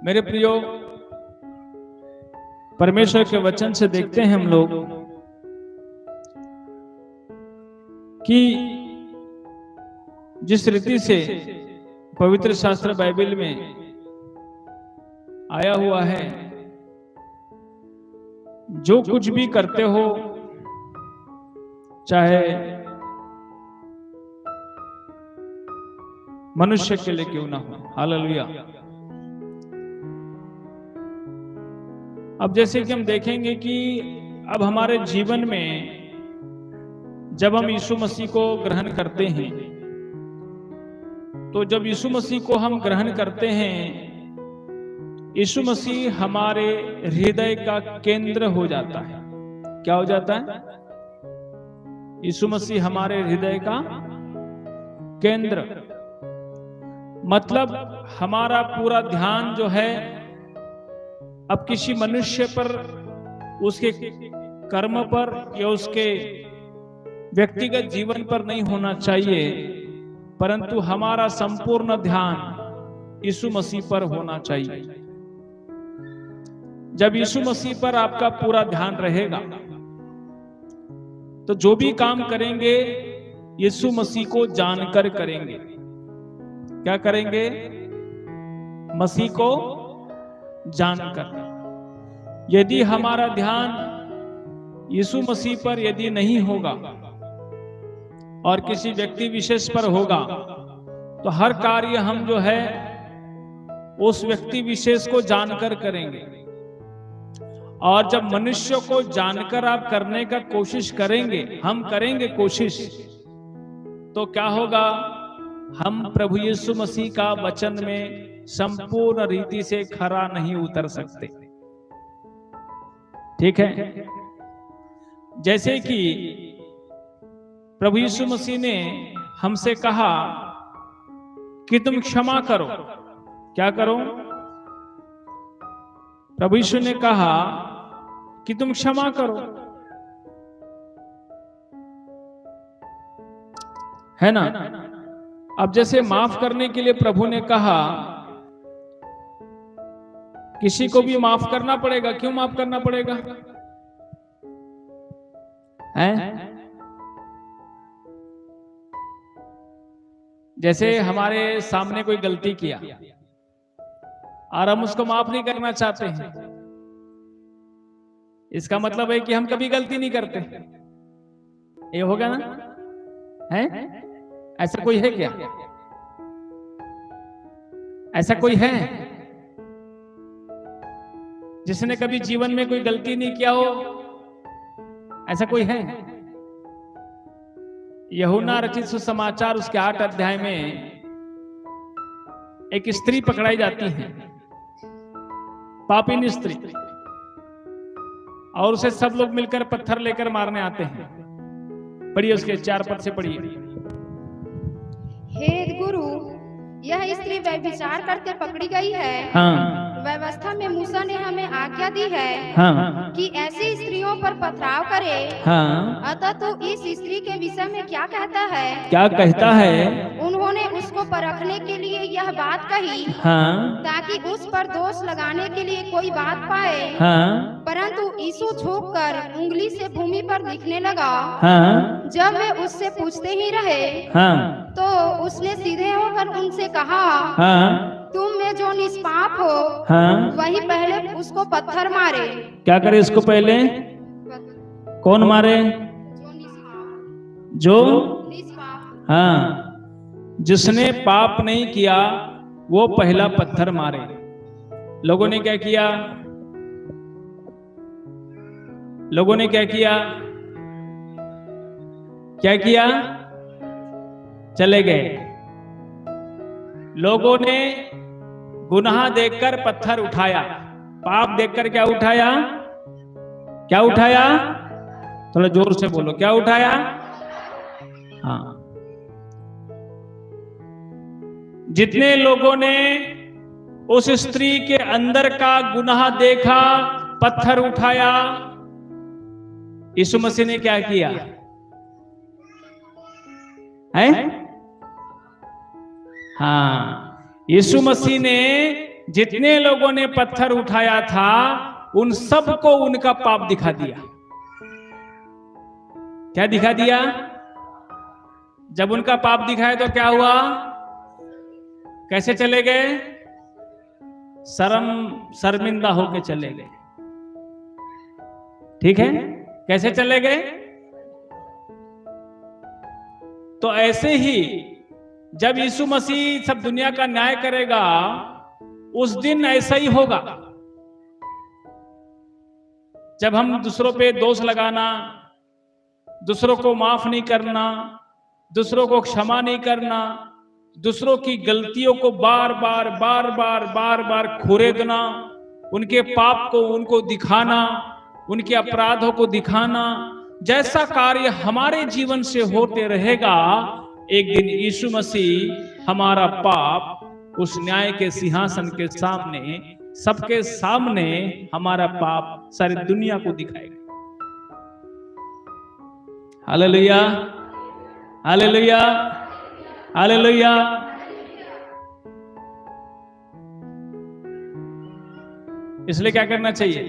मेरे प्रियो, परमेश्वर के वचन से देखते हैं हम लोग कि जिस रीति से पवित्र शास्त्र बाइबल में आया हुआ है, जो कुछ भी करते हो, चाहे मनुष्य के लिए क्यों ना हो। हालेलुया। अब जैसे कि हम देखेंगे कि अब हमारे जीवन में जब हम यीशु मसीह को ग्रहण करते हैं, तो जब यीशु मसीह को हम ग्रहण करते हैं, यीशु मसीह हमारे हृदय का केंद्र हो जाता है। क्या हो जाता है? यीशु मसीह हमारे हृदय का केंद्र, मतलब हमारा पूरा ध्यान जो है अब किसी मनुष्य पर, उसके कर्म पर या उसके व्यक्तिगत जीवन पर नहीं होना चाहिए, परंतु हमारा संपूर्ण ध्यान यीशु मसीह पर होना चाहिए। जब यीशु मसीह पर आपका पूरा ध्यान रहेगा, तो जो भी काम करेंगे यीशु मसीह को जानकर करेंगे। क्या करेंगे? मसीह को जानकर। यदि हमारा ध्यान यीशु मसीह पर यदि नहीं होगा और किसी व्यक्ति विशेष पर होगा, तो हर कार्य हम जो है उस व्यक्ति विशेष को जानकर करेंगे। और जब मनुष्य को जानकर आप करने का कोशिश करेंगे, हम करेंगे कोशिश, तो क्या होगा? हम प्रभु यीशु मसीह का वचन में संपूर्ण रीति से खरा नहीं उतर सकते। ठीक है? जैसे कि प्रभु यीशु मसीह ने हमसे कहा कि तुम क्षमा करो। क्या करो? प्रभु यीशु ने कहा कि तुम क्षमा करो, है ना? अब जैसे माफ करने के लिए प्रभु ने कहा, किसी को भी माफ करना पड़ेगा। क्यों माफ करना पड़ेगा? हैं? जैसे हमारे सामने कोई गलती किया और हम उसको माफ नहीं करना चाहते हैं, इसका मतलब है कि हम कभी गलती नहीं करते। ये होगा ना? है? ऐसा कोई है क्या? ऐसा कोई है जिसने कभी जीवन में कोई गलती नहीं किया हो? ऐसा कोई है? यूहन्ना रचित सुसमाचार उसके 8 अध्याय में एक स्त्री पकड़ाई जाती है, पापिन स्त्री, और उसे सब लोग मिलकर पत्थर लेकर मारने आते हैं। पढ़िए उसके 4 पद से पढ़िए। हे गुरु, यह स्त्री व्यभिचार करके पकड़ी गई है। हाँ। व्यवस्था में मूसा ने हमें आज्ञा दी है, हाँ, कि ऐसी स्त्रियों पर पथराव करे। हाँ। अतः तू इस स्त्री के विषय में क्या कहता है? क्या कहता है? उन्होंने उसको परखने के लिए यह बात कही, हाँ, ताकि उस पर दोष लगाने के लिए कोई बात पाए। हाँ, परंतु यीशु झुककर उंगली से भूमि पर लिखने लगा। हाँ, जब वे उससे पूछते ही रहे, हाँ, तो उसने सीधे होकर उनसे कहा, हाँ, तुम में जो निष्पाप हो, हाँ। वही पहले उसको पत्थर मारे। क्या करे? इसको पहले कौन मारे? जो निष्पाप, जो निष्पाप। हाँ, जिसने पाप नहीं किया वो पहला पत्थर मारे। लोगों ने क्या किया? लोगों ने क्या किया? क्या किया? चले गए। लोगों ने गुनाह देखकर पत्थर उठाया, पाप देखकर क्या उठाया? क्या उठाया? थोड़ा जोर से बोलो, क्या उठाया? हाँ। जितने लोगों ने उस स्त्री के अंदर का गुनाह देखा, पत्थर उठाया, यीशु मसीह ने क्या किया है? हाँ, यीशु मसीह ने जितने लोगों ने पत्थर उठाया था उन सबको उनका पाप दिखा दिया। क्या दिखा दिया? जब उनका पाप दिखाया तो क्या हुआ? कैसे चले गए? शर्मिंदा होके चले गए। ठीक है, कैसे चले गए? तो ऐसे ही जब यीशु मसीह सब दुनिया का न्याय करेगा उस दिन ऐसा ही होगा। जब हम दूसरों पे दोष लगाना, दूसरों को माफ नहीं करना, दूसरों को क्षमा नहीं करना, दूसरों की गलतियों को बार बार खुरेदना, उनके पाप को उनको दिखाना, उनके अपराधों को दिखाना, जैसा कार्य हमारे जीवन से होते रहेगा, एक दिन यीशु मसीह हमारा पाप उस न्याय के सिंहासन के सामने, सबके सामने हमारा पाप सारी दुनिया को दिखाएगा। Hallelujah, hallelujah, hallelujah. इसलिए क्या करना चाहिए?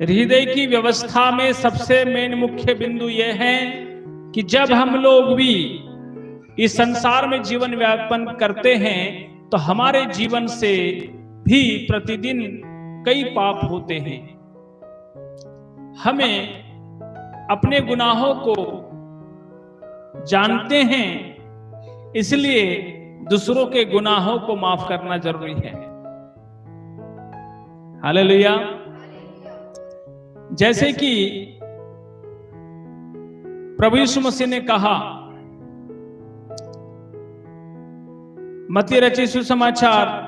हृदय की व्यवस्था में सबसे मेन मुख्य बिंदु यह है कि जब हम लोग भी इस संसार में जीवन व्यापन करते हैं तो हमारे जीवन से भी प्रतिदिन कई पाप होते हैं। हमें अपने गुनाहों को जानते हैं, इसलिए दूसरों के गुनाहों को माफ करना जरूरी है। हालेलुया। जैसे कि प्रभु यीशु मसीह ने कहा, मत्ती रचित सुसमाचार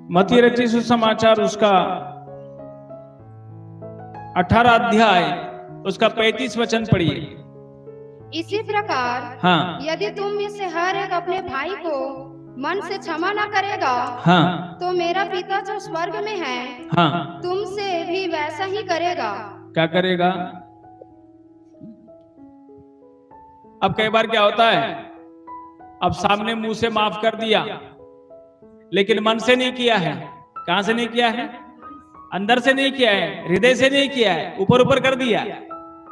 मत्ती रचित सुसमाचार उसका 18 अध्याय उसका 35 वचन पढ़िए। इसी प्रकार यदि तुम में से हर एक अपने भाई को मन से क्षमा न करेगा, तो मेरा पिता जो स्वर्ग में है तुमसे भी वैसा ही करेगा। क्या करेगा? अब कई बार क्या होता है, अब सामने मुंह से माफ कर दिया लेकिन मन से नहीं किया है। कहां से नहीं किया है? अंदर से नहीं किया है, हृदय से नहीं किया है, ऊपर ऊपर कर दिया।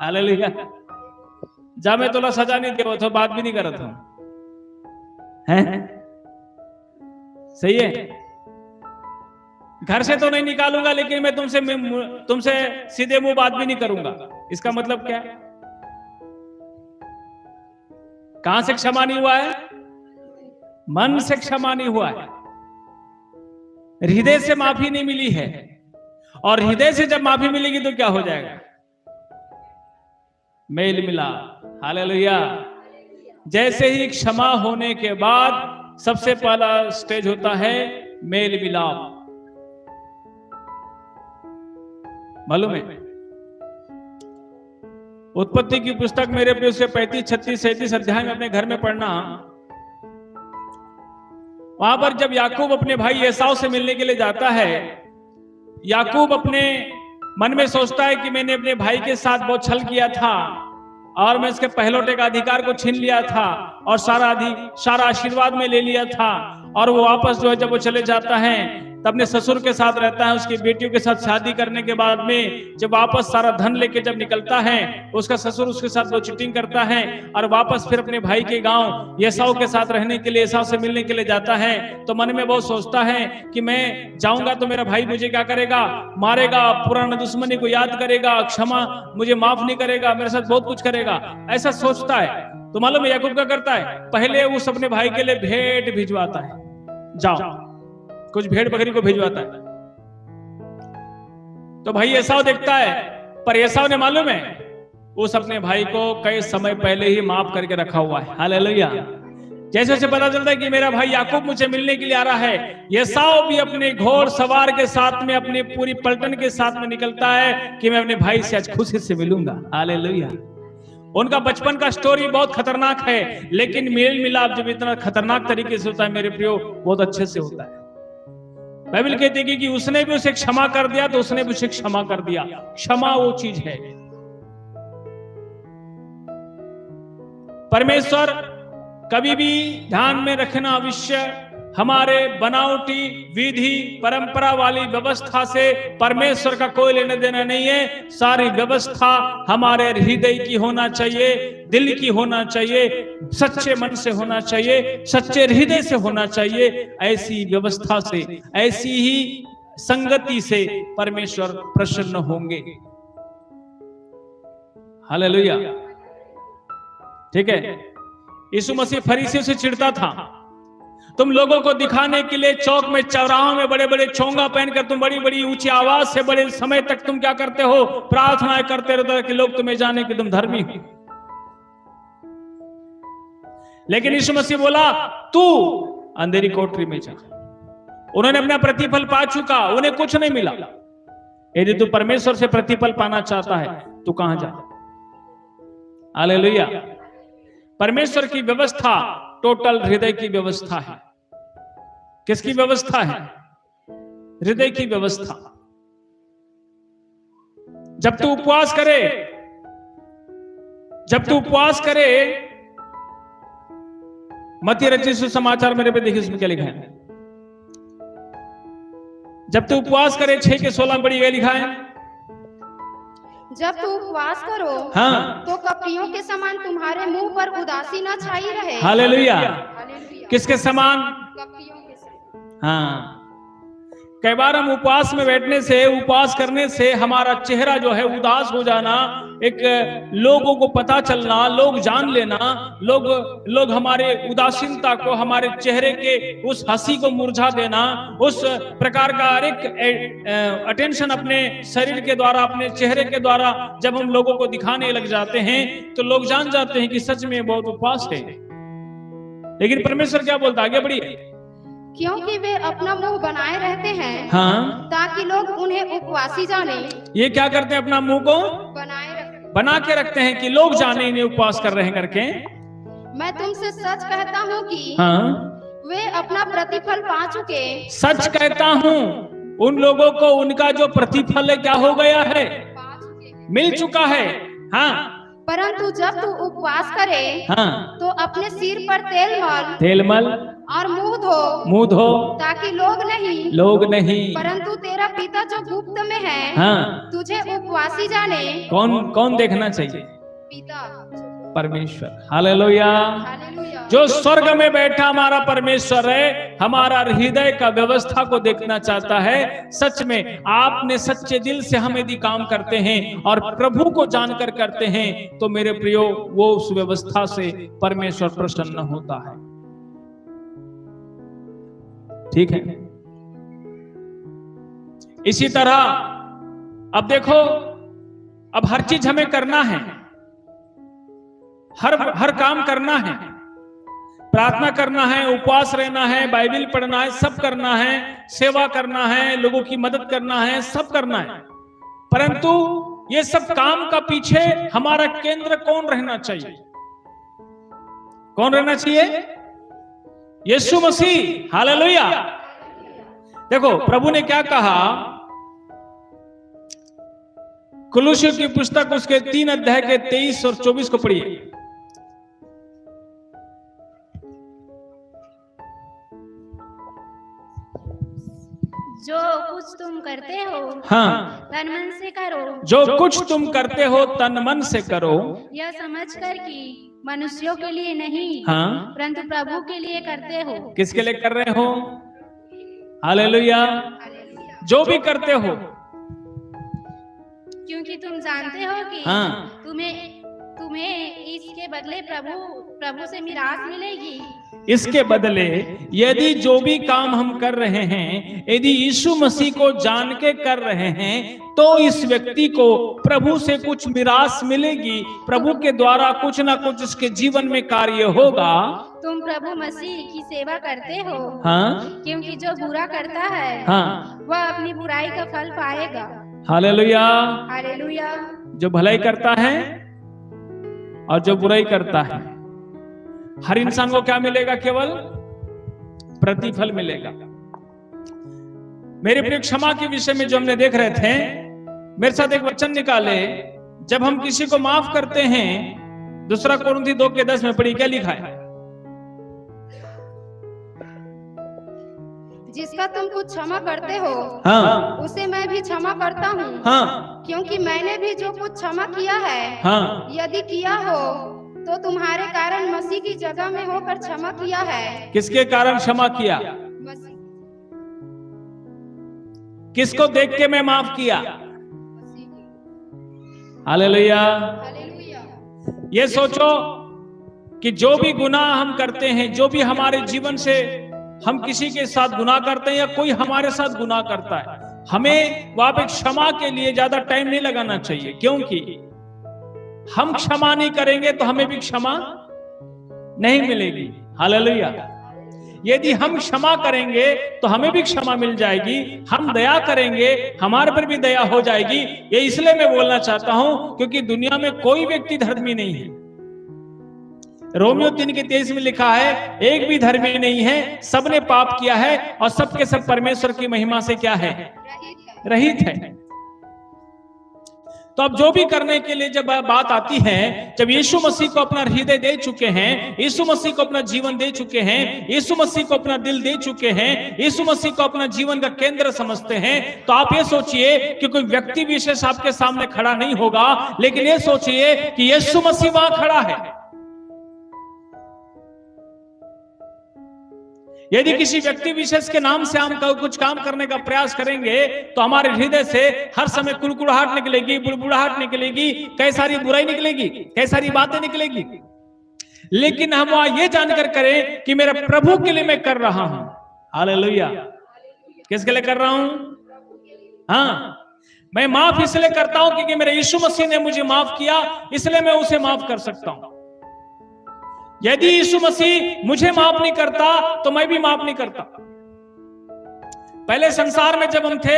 हालेलुया। जा मैं तोला सजा नहीं देव तो बात भी नहीं करत हूं, हैं? सही है। घर से तो नहीं निकालूंगा लेकिन मैं तुमसे सीधे मुंह बात भी नहीं करूंगा। इसका मतलब क्या है? कहां से क्षमा नहीं हुआ है? मन से क्षमा नहीं हुआ है, हृदय से माफी नहीं मिली है। और हृदय से जब माफी मिलेगी तो क्या हो जाएगा? मेल मिला। हालेलुया। जैसे ही क्षमा होने के बाद सबसे पहला स्टेज होता है मेल मिलाप। मालूम है? उत्पत्ति की पुस्तक मेरे पे उसके 35, 36, 37 अध्याय में अपने घर में पढ़ना। वहां पर जब याकूब अपने भाई एसाव से मिलने के लिए जाता है, याकूब अपने मन में सोचता है कि मैंने अपने भाई के साथ बहुत छल किया था और मैं इसके पहलौठे का अधिकार को छीन लिया था और सारा आशीर्वाद में ले लिया था। और वो वापस जो है जब वो चले जाता है तब अपने ससुर के साथ रहता है, उसकी बेटियों के साथ शादी करने के बाद में जब वापस सारा धन लेके जब निकलता है, उसका ससुर उसके साथ वो चीटिंग करता है और वापस फिर अपने भाई के गांव एसाव के साथ रहने के लिए, एसाव से मिलने के लिए जाता है। तो मन में बहुत सोचता है कि मैं जाऊंगा तो मेरा भाई मुझे क्या करेगा? मारेगा, पुराना दुश्मनी को याद करेगा, क्षमा मुझे माफ नहीं करेगा, मेरे साथ बहुत कुछ करेगा, ऐसा सोचता है। तो मालूम है याकूब क्या करता है? पहले उस अपने भाई के लिए भेंट भिजवाता है। जाओ, कुछ भेड़ बकरी को भिजवाता है। तो भाई एसाव देखता है, पर एसाव ने मालूम है उस अपने भाई को कई समय पहले ही माफ करके रखा हुआ है। हालेलुया। जैसे उसे पता चलता है कि मेरा भाई याकूब मुझे मिलने के लिए आ रहा है, एसाव भी अपने घोड़ सवार के साथ में, अपनी पूरी पलटन के साथ में निकलता है कि मैं अपने भाई से आज खुशी से मिलूंगा। हालेलुया। उनका बचपन का स्टोरी बहुत खतरनाक है, लेकिन मेल मिलाप जब इतना खतरनाक तरीके से होता है मेरे प्रियो, बहुत अच्छे से होता है। बाइबल कहती है कि उसने भी उसे क्षमा कर दिया तो उसने भी उसे क्षमा कर दिया। क्षमा वो चीज है। परमेश्वर कभी भी ध्यान में रखना अवश्य, हमारे बनावटी विधि परंपरा वाली व्यवस्था से परमेश्वर का कोई लेना देना नहीं है। सारी व्यवस्था हमारे हृदय की होना चाहिए, दिल की होना चाहिए, सच्चे मन से होना चाहिए, सच्चे हृदय से होना चाहिए। ऐसी व्यवस्था से, ऐसी ही संगति से परमेश्वर प्रसन्न होंगे। हालेलुया। ठीक है। यीशु मसीह फरीसियों से चिढ़ता था, तुम लोगों को दिखाने के लिए चौक में, चौराहों में बड़े बड़े चोंगा पहनकर तुम बड़ी बड़ी ऊंची आवाज से बड़े समय तक तुम क्या करते हो, प्रार्थनाएं करते रहते हो कि लोग तुम्हें जाने कि तुम धर्मी हो। लेकिन यीशु मसीह बोला तू अंधेरी कोठरी में जा। उन्होंने अपना प्रतिफल पा चुका, उन्हें कुछ नहीं मिला। यदि तू परमेश्वर से प्रतिफल पाना चाहता है तो कहां जा। हालेलुया। परमेश्वर की व्यवस्था टोटल हृदय की व्यवस्था है। किसकी व्यवस्था है? हृदय की व्यवस्था। जब तू उपवास करे, मत्ती रचित सुसमाचार मेरे पे देखिए, उसमें क्या लिखा है। जब तू उपवास करे 6:16 पढ़ी गई, लिखा है जब तू उपवास करो हाँ, तो कपटियों के समान तुम्हारे मुंह पर उदासी न छाई रहे। हालेलुया। किसके समान? कपटियों के समान। हाँ, कई बार हम उपवास में बैठने से, उपवास करने से हमारा चेहरा जो है उदास हो जाना, एक लोगों को पता चलना, लोग जान लेना, लोग हमारे उदासीनता को, हमारे चेहरे के उस हंसी को मुरझा देना, उस प्रकार का एक अटेंशन अपने शरीर के द्वारा, अपने चेहरे के द्वारा जब हम लोगों को दिखाने लग जाते हैं तो लोग जान जाते हैं कि सच में बहुत उपवास है। लेकिन परमेश्वर क्या बोलता है? आगे बढ़िए। क्योंकि वे अपना मुंह बनाए रहते हैं हाँ, ताकि लोग उन्हें उपवासी जाने। ये क्या करते हैं? अपना मुंह को बना के रखते हैं कि लोग जाने इन्हें उपवास कर रहे हैं करके। मैं तुमसे सच कहता हूँ कि हाँ, वे अपना प्रतिफल पा चुके। सच कहता हूँ, उन लोगों को उनका जो प्रतिफल है क्या हो गया है? मिल चुका है। हाँ, परंतु जब तू उपवास करे हाँ, तो अपने सिर पर तेल मल और मुंह धो ताकि लोग नहीं परंतु तेरा पिता जो गुप्त में है हाँ, तुझे उपवासी जाने। कौन देखना चाहिए? पिता परमेश्वर। हालेलुया। हालेलुया। जो स्वर्ग में बैठा हमारा परमेश्वर है, हमारा हृदय का व्यवस्था को देखना चाहता है। सच में आपने सच्चे दिल से हम यदि काम करते हैं और प्रभु को जानकर करते हैं तो मेरे प्रियो, वो उस व्यवस्था से परमेश्वर प्रसन्न होता है। ठीक है। इसी तरह अब देखो, अब हर चीज हमें करना है, हर काम करना है, प्रार्थना करना है, उपवास रहना है, बाइबल पढ़ना है, सब करना है, सेवा करना है, लोगों की मदद करना है, सब करना है। परंतु ये सब काम का पीछे हमारा केंद्र कौन रहना चाहिए? कौन रहना चाहिए? यीशु मसीह। हालेलुया। देखो प्रभु ने क्या कहा, कुलुस्सियों की पुस्तक उसके 3 अध्याय के 23 और 24 को पढ़िए। जो कुछ तुम करते हो हाँ, तन मन से करो। जो कुछ तुम करते हो तन मन से करो, यह समझकर कि मनुष्यों के लिए नहीं हाँ, परंतु प्रभु के लिए करते हो। किसके लिए कर रहे हो? हालेलुया। जो भी करते हो, क्योंकि तुम जानते हो कि तुम्हें इसके बदले प्रभु से मिरास मिलेगी। इसके बदले यदि जो भी काम हम कर रहे हैं, यदि यीशु मसीह को जान के कर रहे हैं, तो इस व्यक्ति को प्रभु से कुछ मिरास मिलेगी, प्रभु के द्वारा कुछ ना कुछ उसके जीवन में कार्य होगा। तुम प्रभु मसीह की सेवा करते हो, हाँ, क्योंकि जो बुरा करता है, हाँ, वह अपनी बुराई का फल पाएगा। Hallelujah, hallelujah. जो भलाई करता है और जो बुराई करता है, हर इंसान को क्या मिलेगा? केवल प्रतिफल मिलेगा। मेरे प्रिय, क्षमा के विषय में जो हमने देख रहे थे, मेरे साथ एक वचन निकाले। जब हम किसी को माफ करते हैं, 2 कोरिन्थी 2:10 में पढ़ी, क्या लिखा है? जिसका तुम कुछ क्षमा करते हो, हाँ, उसे मैं भी क्षमा करता हूँ, हाँ, क्योंकि मैंने भी जो कुछ क्षमा किया है, हाँ, यदि किया हो तो तुम्हारे कारण मसीह की जगह में होकर क्षमा किया है। किसके कारण क्षमा किया? किसको देख के मैं माफ किया? हालेलुया। ये सोचो कि जो भी गुनाह हम करते हैं, जो भी हमारे जीवन से हम किसी के साथ गुनाह करते हैं या कोई हमारे साथ गुनाह करता है, हमें वहां पे क्षमा के लिए ज्यादा टाइम नहीं लगाना चाहिए, क्योंकि हम क्षमा नहीं करेंगे तो हमें भी क्षमा नहीं मिलेगी। हालेलुया। यदि हम क्षमा करेंगे तो हमें भी क्षमा मिल जाएगी, हम दया करेंगे हमारे पर भी दया हो जाएगी। ये इसलिए मैं बोलना चाहता हूं क्योंकि दुनिया में कोई व्यक्ति धर्मी नहीं है। रोमियो 3:23 में लिखा है, एक भी धर्मी नहीं है, सबने पाप किया है और सबके सब परमेश्वर की महिमा से क्या है? रहित है। तो अब जो भी करने के लिए जब बात आती है, जब यीशु मसीह को अपना हृदय दे चुके हैं, यीशु मसीह को अपना जीवन दे चुके हैं, यीशु मसीह को अपना दिल दे चुके हैं, यीशु मसीह को अपना जीवन का केंद्र समझते हैं, तो आप ये सोचिए कि कोई व्यक्ति विशेष आपके सामने खड़ा नहीं होगा, लेकिन ये सोचिए कि यीशु मसीह वहां खड़ा है। यदि किसी व्यक्ति विशेष के नाम से हम कुछ काम करने का प्रयास करेंगे तो हमारे हृदय से हर समय कुड़कुड़ाहट निकलेगी, बुड़बुड़ाहट निकलेगी, कई सारी बुराई निकलेगी, कई सारी बातें निकलेगी। लेकिन हम वहां ये जानकर करें कि मेरे प्रभु के लिए मैं कर रहा हूं। हालेलुया। किसके लिए कर रहा हूं? हाँ, मैं माफ इसलिए करता हूं क्योंकि मेरे यीशु मसीह ने मुझे माफ किया, इसलिए मैं उसे माफ कर सकता हूं। यदि यीशु मसीह मुझे माफ नहीं करता तो मैं भी माफ नहीं करता। पहले संसार में जब हम थे,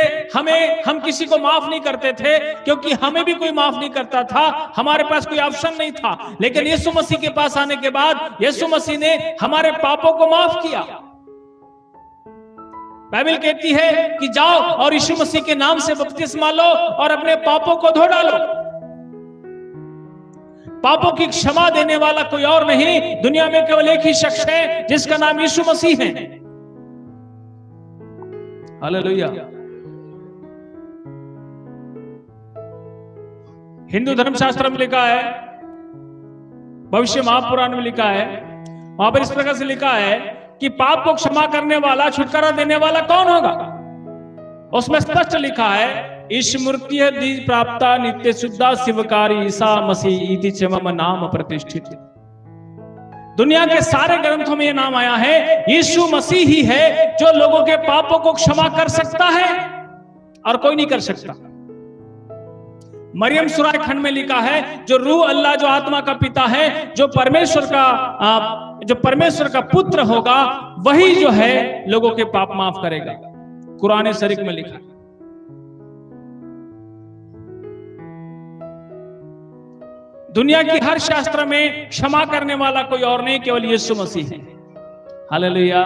हम किसी को माफ नहीं करते थे क्योंकि हमें भी कोई माफ नहीं करता था, हमारे पास कोई ऑप्शन नहीं था। लेकिन यीशु मसीह के पास आने के बाद यीशु मसीह ने हमारे पापों को माफ किया। बाइबल कहती है कि जाओ और यीशु मसीह के नाम से बपतिस्मा लो और अपने पापों को धो डालो। पापों की क्षमा देने वाला कोई और नहीं, दुनिया में केवल एक ही शख्स है जिसका नाम यीशु मसीह है। हालेलुया। हिंदू धर्मशास्त्र में लिखा है, भविष्य महापुराण में लिखा है, वहां पर इस प्रकार से लिखा है कि पाप को क्षमा करने वाला, छुटकारा देने वाला कौन होगा? उसमें स्पष्ट लिखा है, ईश्मूर्तिय दी प्राप्ता नित्य शुद्धा शिवकारी ईसा मसीह इति च मम नाम प्रतिष्ठित। दुनिया के सारे ग्रंथों में यह नाम आया है, यीशु मसीह ही है जो लोगों के पापों को क्षमा कर सकता है और कोई नहीं कर सकता। मरियम सूरा खंड में लिखा है, जो रूह अल्लाह, जो आत्मा का पिता है, जो परमेश्वर का पुत्र होगा, वही जो है लोगों के पाप माफ करेगा। कुरान शरीफ में लिखा है। दुनिया की हर शास्त्र में क्षमा करने वाला कोई और नहीं, केवल यीशु मसीह है। हालेलुया।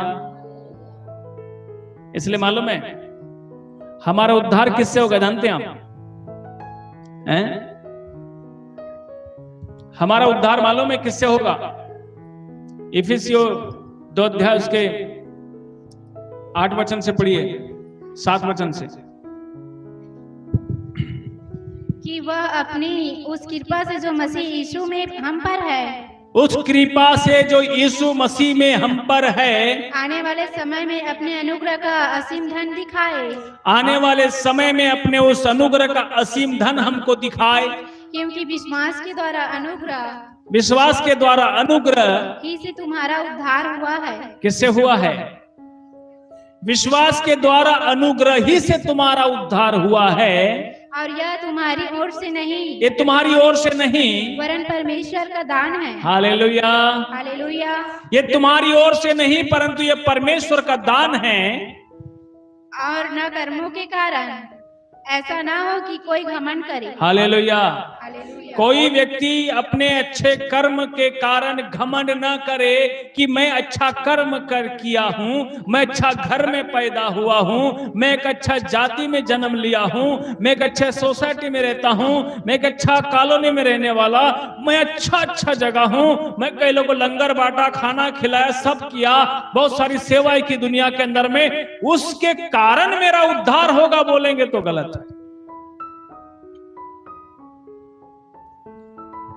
इसलिए मालूम है हमारा उद्धार किससे होगा? जानते हैं आप? हमारा उद्धार मालूम है किससे होगा? इफिसियों 2 अध्याय उसके 8 वचन से पढ़िए, 7 वचन से, कि वह अपनी उस कृपा से जो मसीह यीशु में हम पर है, उस कृपा से जो यीशु मसीह में हम पर है, आने वाले समय में अपने अनुग्रह का असीम धन दिखाए। आने वाले समय में अपने उस अनुग्रह का असीम धन हमको दिखाए। क्योंकि विश्वास के द्वारा अनुग्रह विश्वास के द्वारा अनुग्रह ही से तुम्हारा उद्धार हुआ है। किससे हुआ है? विश्वास के द्वारा अनुग्रह ही से तुम्हारा उद्धार हुआ है, और यह तुम्हारी ओर से नहीं, ये तुम्हारी ओर से नहीं, वरन परमेश्वर का दान है। Hallelujah, hallelujah. ये तुम्हारी ओर से नहीं परंतु ये परमेश्वर का दान है, और न कर्मों के कारण, ऐसा ना हो कि कोई घमंड करे। हालेलुया। हालेलुया। कोई व्यक्ति अपने अच्छे कर्म के कारण घमंड न करे कि मैं अच्छा कर्म कर किया हूं, मैं अच्छा घर में पैदा हुआ हूं, मैं एक अच्छा जाति में जन्म लिया हूं, मैं एक अच्छे सोसाइटी में रहता हूं, मैं एक अच्छा कॉलोनी में रहने वाला, मैं अच्छा जगह हूं, मैं कई लोगों को लंगर बांटा, खाना खिलाया, सब किया, बहुत सारी सेवाएं की दुनिया के अंदर में, उसके कारण मेरा उद्धार होगा बोलेंगे तो गलत है।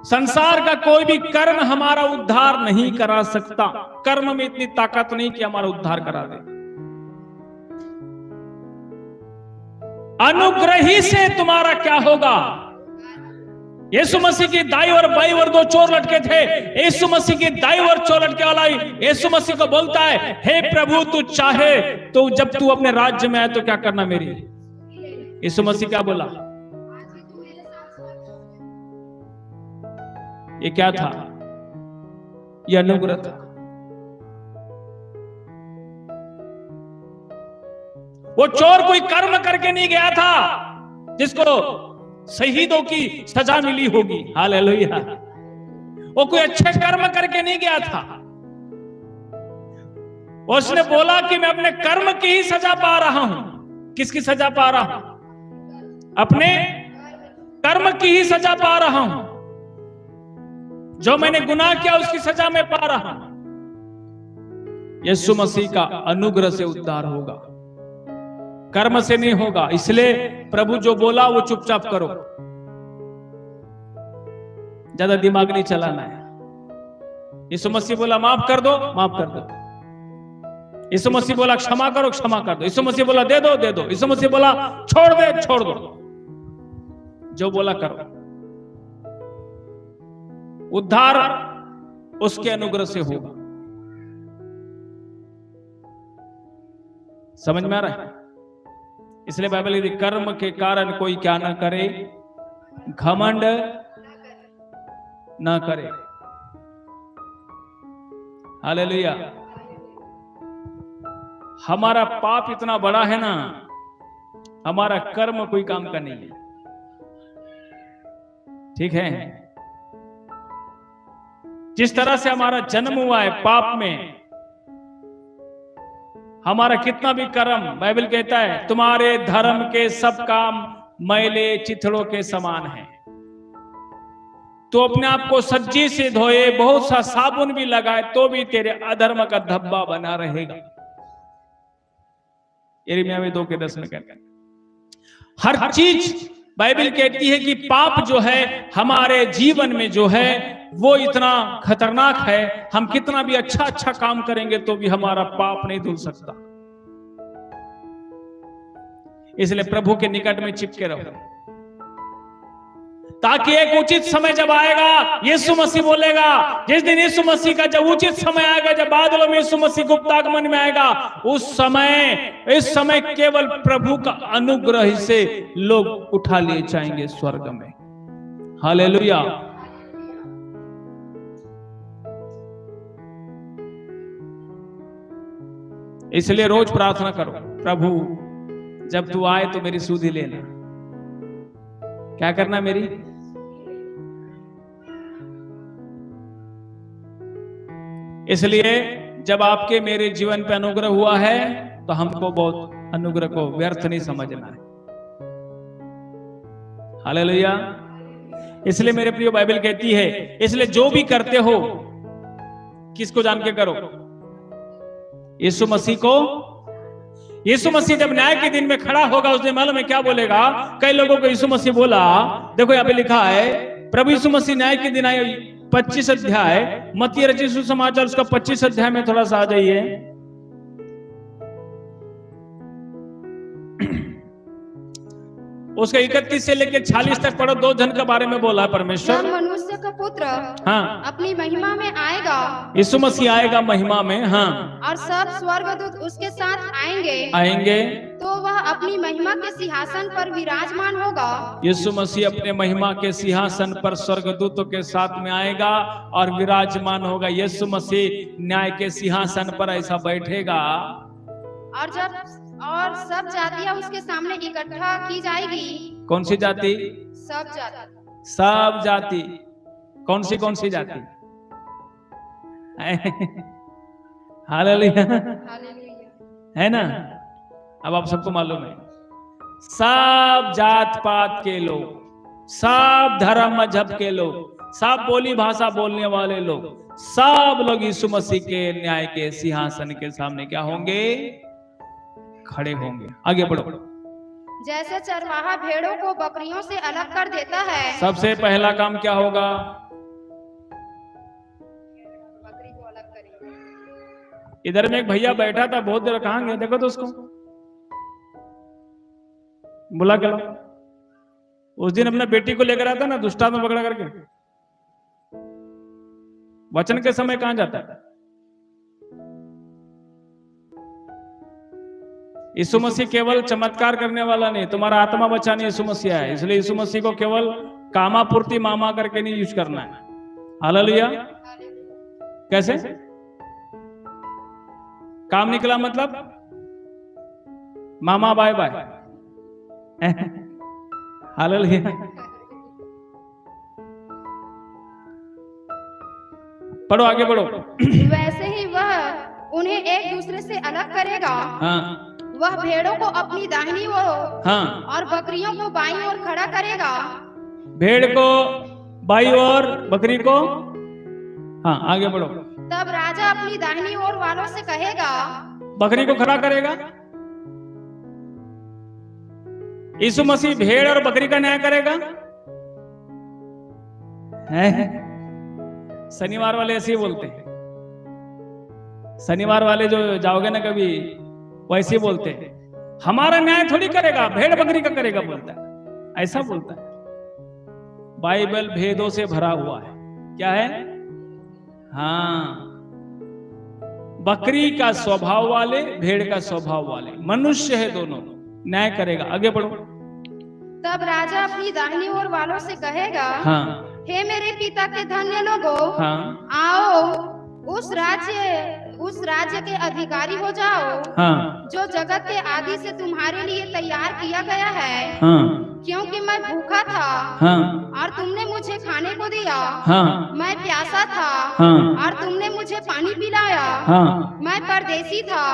संसार का कोई भी कर्म हमारा उद्धार नहीं करा सकता। कर्म में इतनी ताकत नहीं कि हमारा उद्धार करा दे। अनुग्रह ही से तुम्हारा क्या होगा? यीशु मसीह की दाई और बाई और दो चोर लटके थे। यीशु मसीह की दाई और चोर लटके वाला यीशु मसीह को बोलता है, हे प्रभु तू चाहे तो जब तू अपने राज्य में आए तो क्या करना मेरी? यीशु मसीह क्या बोला? ये क्या था? ये अनुग्रह था। वो चोर कोई कर्म करके नहीं गया था जिसको शहीदों की सजा मिली होगी। हालेलुया। वो कोई अच्छे कर्म करके नहीं गया था। उसने बोला कि मैं अपने कर्म की ही सजा पा रहा हूं। किसकी सजा पा रहा हूं? अपने कर्म की ही सजा पा रहा हूं। जो मैंने गुनाह किया उसकी सजा मैं पा रहा हूं। यीशु मसीह का अनुग्रह से उद्धार होगा, कर्म से नहीं होगा। इसलिए प्रभु जो बोला वो चुपचाप करो, ज्यादा दिमाग नहीं चलाना है। यीशु मसीह बोला माफ कर दो, माफ कर दो। यीशु मसीह बोला क्षमा करो, क्षमा कर दो। यीशु मसीह बोला दे दो, दे दो। यीशु मसीह बोला छोड़ दे, छोड़ दो। जो बोला करो। उद्धार उसके अनुग्रह से होगा। समझ में आ रहा है? इसलिए बाइबल यदि कर्म के कारण कोई क्या ना करे, घमंड ना करे। हालेलुया। हमारा पाप इतना बड़ा है ना, हमारा कर्म कोई काम का नहीं है। ठीक है? जिस तरह से हमारा जन्म हुआ है पाप में, हमारा कितना भी कर्म, बाइबल कहता है तुम्हारे धर्म के सब काम मैले चिथड़ों के समान हैं। तो अपने आप को सज्जी से धोए, बहुत सा साबुन भी लगाए, तो भी तेरे अधर्म का धब्बा बना रहेगा। यिर्मयाह में 2:10 में कहता है। हर चीज बाइबल कहती है कि पाप जो है हमारे जीवन में जो है वो इतना खतरनाक है, हम कितना भी अच्छा काम करेंगे तो भी हमारा पाप नहीं धुल सकता। इसलिए प्रभु के निकट में चिपके रहो, ताकि एक उचित समय जब आएगा, यीशु मसीह बोलेगा, जिस दिन यीशु मसीह का जब उचित समय आएगा, जब बादलों में यीशु मसीह गुप्तागमन में आएगा, इस समय केवल प्रभु का अनुग्रह से लोग उठा लिए जाएंगे स्वर्ग में। हालेलुया। इसलिए रोज प्रार्थना करो, प्रभु जब तू आए तो मेरी सुधि लेना। क्या करना मेरी? इसलिए जब आपके मेरे जीवन पे अनुग्रह हुआ है तो हमको बहुत अनुग्रह को व्यर्थ नहीं समझना है। हालेलुया। इसलिए मेरे प्रिय बाइबल कहती है, इसलिए जो भी करते हो किसको जान के करो? यीशु मसीह को। यीशु मसीह जब न्याय के दिन में खड़ा होगा उस दिन मालूम है क्या बोलेगा? कई लोगों को यीशु मसीह बोला, देखो यहाँ पे लिखा है, प्रभु यीशु मसीह न्याय के दिन आए। 25 अध्याय मत्ती रचित सुसमाचार उसका 25 अध्याय में थोड़ा सा आ जाइए। उसके 31 से लेकर 46 तक पढ़ो, 2 जन के बारे में बोला है परमेश्वर। मनुष्य का पुत्र हाँ अपनी महिमा में आएगा, यीशु मसीह आएगा महिमा में, हाँ, और सब स्वर्गदूत उसके साथ आएंगे, तो वह अपनी महिमा के सिंहासन पर विराजमान होगा। यीशु मसीह अपने महिमा के सिंहासन पर स्वर्गदूतों के साथ में आएगा और विराजमान होगा। यीशु मसीह न्याय के सिंहासन पर ऐसा बैठेगा, और सब जातियां उसके सामने इकट्ठा की जाएगी। कौन सी जाति? सब जाति। सब जाति। कौन सी जाति? हालेलुया, है ना? अब आप सबको मालूम है, सब जात पात के लोग, सब धर्म मजहब के लोग, सब बोली भाषा बोलने वाले लोग, सब लोग यीशु मसीह के न्याय के सिंहासन के सामने क्या होंगे? खड़े होंगे। आगे बढ़ो। जैसे चरवाहा भेड़ों को बकरियों से अलग कर देता है, सबसे पहला काम क्या होगा? बकरी को अलग करेगा। इधर में एक भैया बैठा था, बहुत देर, कहाँ गया? देखो तो उसको बुला के लो। उस दिन अपने बेटी को लेकर आता ना, दुष्टात्मा पकड़ा करके, वचन के समय कहां जाता है? यीशु मसीह केवल चमत्कार करने वाला नहीं, तुम्हारा आत्मा बचाने यीशु मसीह है। इसलिए यीशु मसीह को केवल कामापूर्ति मामा करके नहीं यूज करना है। हालेलुया। कैसे काम निकला? मतलब मामा बाय बाय। हालेलुया। पढ़ो, आगे बढ़ो। वैसे ही वह उन्हें एक दूसरे से अलग करेगा। हाँ। वह भेड़ों को अपनी दाहिनी ओर, हाँ, और बकरियों को बाईं ओर खड़ा करेगा। भेड़ को बाईं ओर, बकरी को, हाँ, आगे बढ़ो। तब राजा अपनी दाहिनी ओर वालों से कहेगा, बकरी को खड़ा करेगा। यीशु मसीह भेड़ और बकरी का न्याय करेगा। शनिवार वाले ऐसे ही बोलते हैं। शनिवार वाले जो जाओगे ना कभी, वैसे ही बोलते हैं, हमारा न्याय थोड़ी करेगा, भेड़ बकरी का करेगा, बोलता है, ऐसा बोलता है। बाइबल भेदों से भरा हुआ है। क्या है? हाँ, बकरी का स्वभाव वाले, भेड़ का स्वभाव वाले, मनुष्य है दोनों, न्याय करेगा। आगे बढ़ो। तब राजा अपनी दाहिनी ओर वालों से कहेगा, हाँ, हे मेरे पिता के धन्य लोगों, हाँ, आओ उस राज्य के अधिकारी हो जाओ, हाँ, जो जगत के आदि से तुम्हारे लिए तैयार किया गया है। हाँ, क्योंकि मैं भूखा था, हाँ, और तुमने मुझे खाने को दिया। हाँ, मैं प्यासा था, हाँ, और तुमने मुझे पानी पिलाया। हाँ, मैं परदेसी था,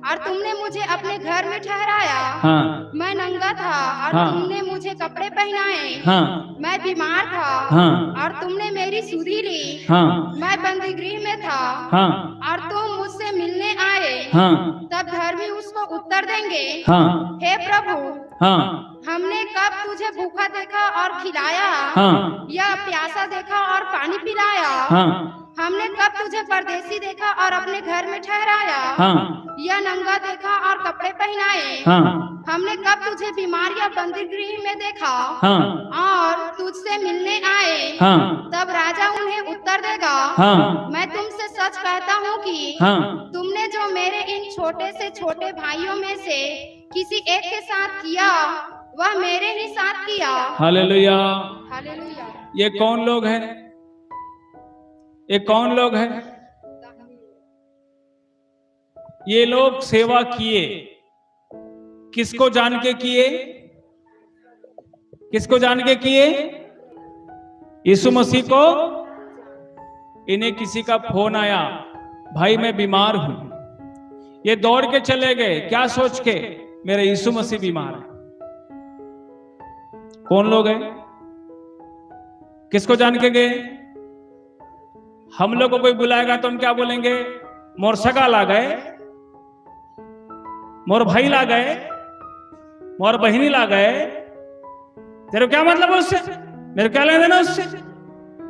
और तुमने मुझे अपने घर में ठहराया। हाँ, मैं नंगा था, और हाँ, तुमने मुझे कपड़े पहनाए। हाँ, मैं बीमार था, हाँ, और तुमने मेरी सुधि ली। हाँ, मैं बंदीगृह में था, हाँ, और तुम मुझसे मिलने आए। हाँ, तब धर्मी उसको उत्तर देंगे, हाँ, हे प्रभु, हाँ, हमने कब तुझे भूखा देखा और खिलाया, हाँ, या प्यासा देखा और पानी पिलाया? हाँ, हमने कब तुझे परदेसी देखा और अपने घर में ठहराया, हाँ, या नंगा देखा और कपड़े पहनाए? हाँ, हमने कब तुझे बीमार या बंदीगृह में देखा हाँ, और तुझसे मिलने आए? हाँ, तब राजा उन्हें उत्तर देगा, हाँ, मैं तुमसे सच कहता हूँ कि हाँ, तुमने जो मेरे इन छोटे से छोटे भाइयों में से किसी एक के साथ किया, वह मेरे ही साथ किया। हालेलुया। हालेलुया। ये कौन लोग हैं? ये कौन लोग हैं? ये लोग सेवा किए। किसको जान के किए? किसको जान के किए? यीशु मसीह को। इन्हें किसी का फोन आया, भाई मैं बीमार हूं। ये दौड़ के चले गए, क्या सोच के? मेरे यीशु मसीह बीमार है। कौन लोग हैं? किसको जान के गए? हम लोग को कोई बुलाएगा तो हम क्या बोलेंगे? मोर सगा ला गए, मोर भाई ला गए, मोर बहिनी ला गए। तेरे क्या मतलब है उससे? मेरे क्या लेना देना उससे?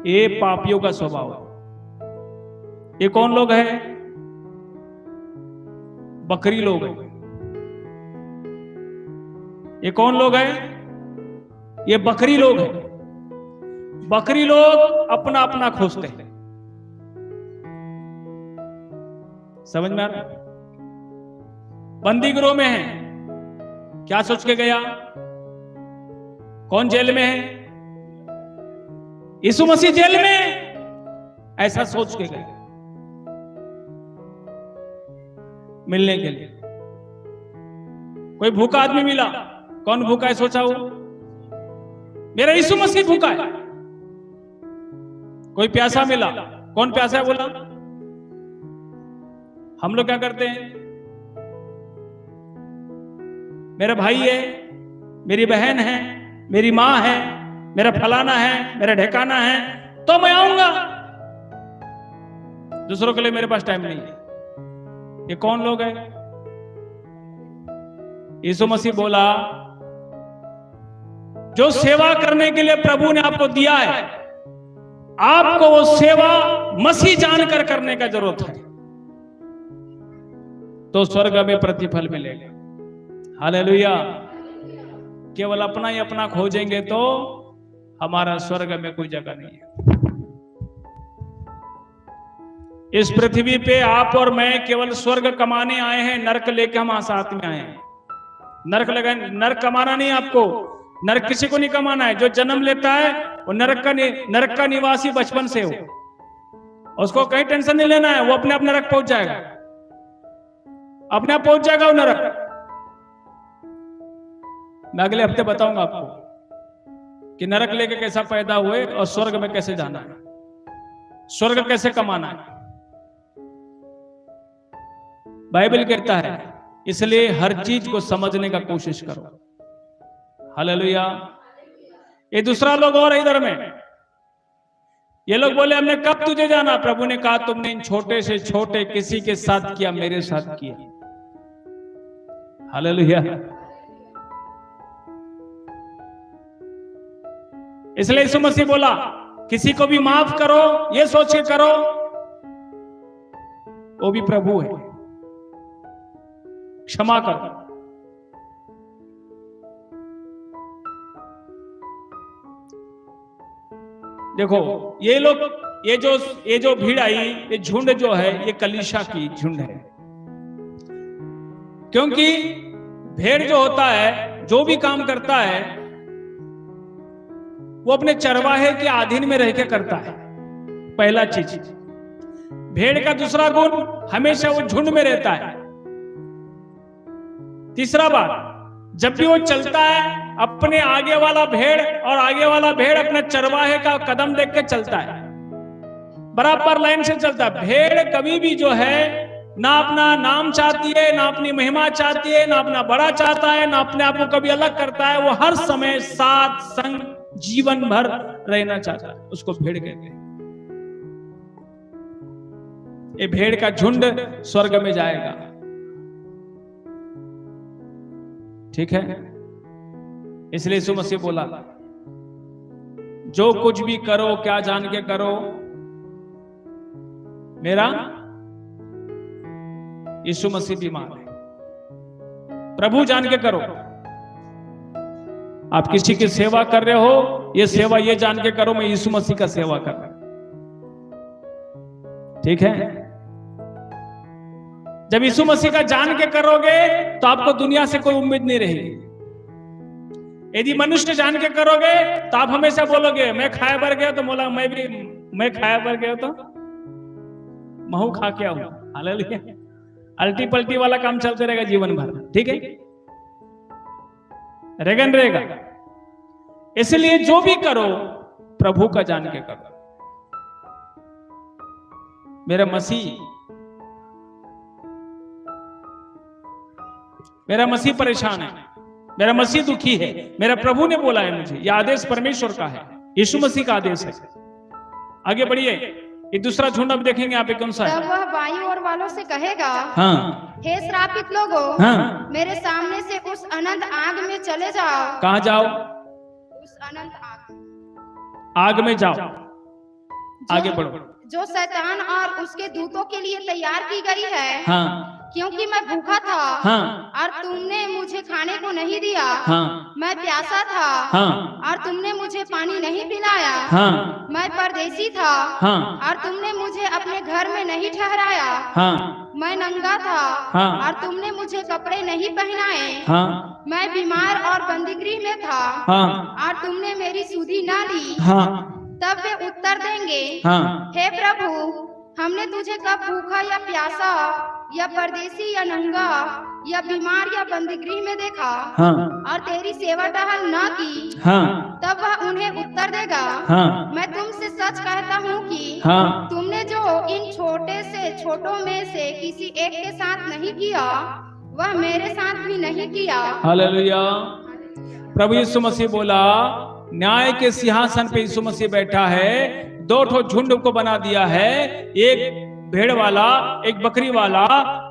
ये पापियों का स्वभाव है। ये कौन लोग हैं? बकरी लोग हैं। ये कौन लोग हैं? ये बकरी लोग हैं। बकरी लोग अपना अपना खोजते हैं। समझ में आ रहा? बंदी गृह में है, क्या सोच के गया? कौन जेल में है? यीशु मसीह जेल में, ऐसा सोच के गए मिलने के लिए। कोई भूखा आदमी मिला, कौन भूखा है सोचा वो? मेरा यीशु मसीह भूखा है। कोई प्यासा मिला, कौन प्यासा है बोला? हम लोग क्या करते हैं? मेरा भाई है, मेरी बहन है, मेरी मां है, मेरा फलाना है, मेरा ढेकाना है, तो मैं आऊंगा। दूसरों के लिए मेरे पास टाइम नहीं है। ये कौन लोग हैं? यीशु मसीह बोला, जो सेवा करने के लिए प्रभु ने आपको दिया है, आपको वो सेवा मसीह जानकर करने का जरूरत है, तो स्वर्ग में प्रतिफल मिलेगा। हालेलुया। केवल अपना ही अपना खोजेंगे तो हमारा स्वर्ग में कोई जगह नहीं है। इस पृथ्वी पे आप और मैं केवल स्वर्ग कमाने आए हैं, नरक लेके हम साथ में आए हैं। नरक कमाना नहीं आपको, नरक किसी को नहीं कमाना है। जो जन्म लेता है वो नरक का निवासी बचपन से हो, उसको कहीं टेंशन नहीं लेना है, वो अपने आप नरक पहुंच जाएगा, अपने आप पहुंच जाएगा वो नरक। मैं अगले हफ्ते बताऊंगा आपको कि नरक लेके कैसा पैदा हुए और स्वर्ग में कैसे जाना है, स्वर्ग कैसे कमाना है। बाइबल कहता है, इसलिए हर चीज को समझने का कोशिश करो। हालेलुया। ये दूसरा लोग और इधर में, ये लोग बोले हमने कब तुझे जाना? प्रभु ने कहा, तुमने इन छोटे से छोटे किसी के साथ किया, मेरे साथ किया। हालेलुया। इसलिए यीशु मसीह बोला, किसी को भी माफ करो, ये सोच के करो वो भी प्रभु है। क्षमा करो। देखो ये लोग, ये जो भीड़ आई, ये झुंड जो है, ये कलीसिया की झुंड है। क्योंकि भेड़ जो होता है, जो भी काम करता है, वो अपने चरवाहे के अधीन में रह के करता है। पहला चीज। भेड़ का दूसरा गुण, हमेशा वो झुंड में रहता है। तीसरा बात, जब भी वो चलता है, अपने आगे वाला भेड़ और आगे वाला भेड़ अपने चरवाहे का कदम देख के चलता है, बराबर लाइन से चलता है। भेड़ कभी भी जो है ना अपना नाम चाहती है, ना अपनी महिमा चाहती है, ना अपना बड़ा चाहता है, ना अपने आप को कभी अलग करता है। वो हर समय साथ संग जीवन भर रहना चाहता है। उसको भेड़ कहते हैं। ये भेड़ का झुंड स्वर्ग में जाएगा। ठीक है। इसलिए यीशु मसीह बोला, जो कुछ भी करो, क्या जान के करो, मेरा यीशु मसीह बीमार है, प्रभु जान के करो। आप किसी की सेवा कर रहे हो, ये सेवा ये जान के करो, मैं यीशु मसीह का सेवा कर रहा हूं। ठीक है। जब यीशु मसीह का जान के करोगे तो आपको दुनिया से कोई उम्मीद नहीं रहेगी। यदि मनुष्य जान के करोगे तो आप हमेशा बोलोगे, मैं खाया भर गया तो बोला, मैं खाया भर गया तो महू खा के आऊं। हालेलुया। अल्टी पल्टी वाला काम चलते रहेगा जीवन भर। ठीक है, रेगन रहेगा। इसलिए जो भी करो प्रभु का जान के करो। मेरा मसीह परेशान है, मेरा मसीह दुखी है, मेरा प्रभु ने बोला है मुझे। यह आदेश परमेश्वर का है, यीशु मसीह का आदेश है। आगे बढ़िए। ये दूसरा झुंड अब देखेंगे आप, कौन सा है? तब वह बाईं ओर वालों से कहेगा, हाँ, हे श्रापित लोगों, हाँ, मेरे सामने से उस अनंत आग में चले जाओ। कहाँ जाओ? उस अनंत आग में जाओ। आगे बढ़ो। जो शैतान और उसके दूतों के लिए तैयार की गई है। हाँ। क्योंकि मैं भूखा था, हाँ, और तुमने मुझे खाने को नहीं दिया। हाँ, मैं प्यासा था, हाँ, और तुमने मुझे पानी नहीं पिलाया। हाँ, मैं परदेसी था, हाँ, और तुमने मुझे अपने घर में नहीं ठहराया। हाँ, मैं नंगा था, हाँ, और तुमने मुझे कपड़े नहीं पहनाए। हाँ, मैं बीमार और बंदीगृह में था, हाँ, और तुमने मेरी सुधि ना ली। हाँ, तब वे उत्तर देंगे, हाँ, हे प्रभु, हमने तुझे कब भूखा या प्यासा या परदेसी या नंगा या बीमार या बंदीगृह में देखा, हाँ, और तेरी सेवा टहल ना की। हाँ, तब वह उन्हें उत्तर देगा, हाँ, मैं तुमसे सच कहता हूँ कि हाँ, तुमने जो इन छोटे से छोटों में से किसी एक के साथ नहीं किया, वह मेरे साथ भी नहीं किया। हालेलुया। प्रभु यीशु मसीह बोला, न्याय के सिंहासन पे यीशु मसीह बैठा है, दो ठो झुंड को बना दिया है, एक भेड़ वाला एक बकरी वाला।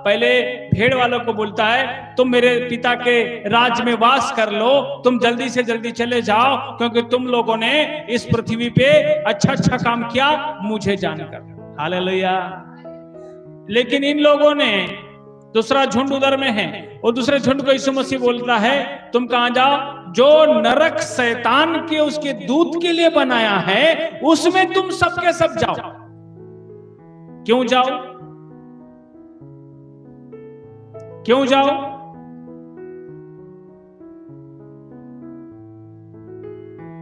पहले भेड़ वालों को बोलता है, तुम मेरे पिता के राज्य में वास कर लो, तुम जल्दी से जल्दी चले जाओ, क्योंकि तुम लोगों ने इस पृथ्वी पे अच्छा अच्छा काम किया मुझे जानकर। हालेलुया। लेकिन इन लोगों ने, दूसरा झुंड उधर में है, और दूसरे झुंड को यीशु मसीह बोलता है, तुम कहां जाओ, जो नरक शैतान के उसके दूत के लिए बनाया है उसमें तुम सबके सब जाओ। क्यों जाओ? क्यों जाओ?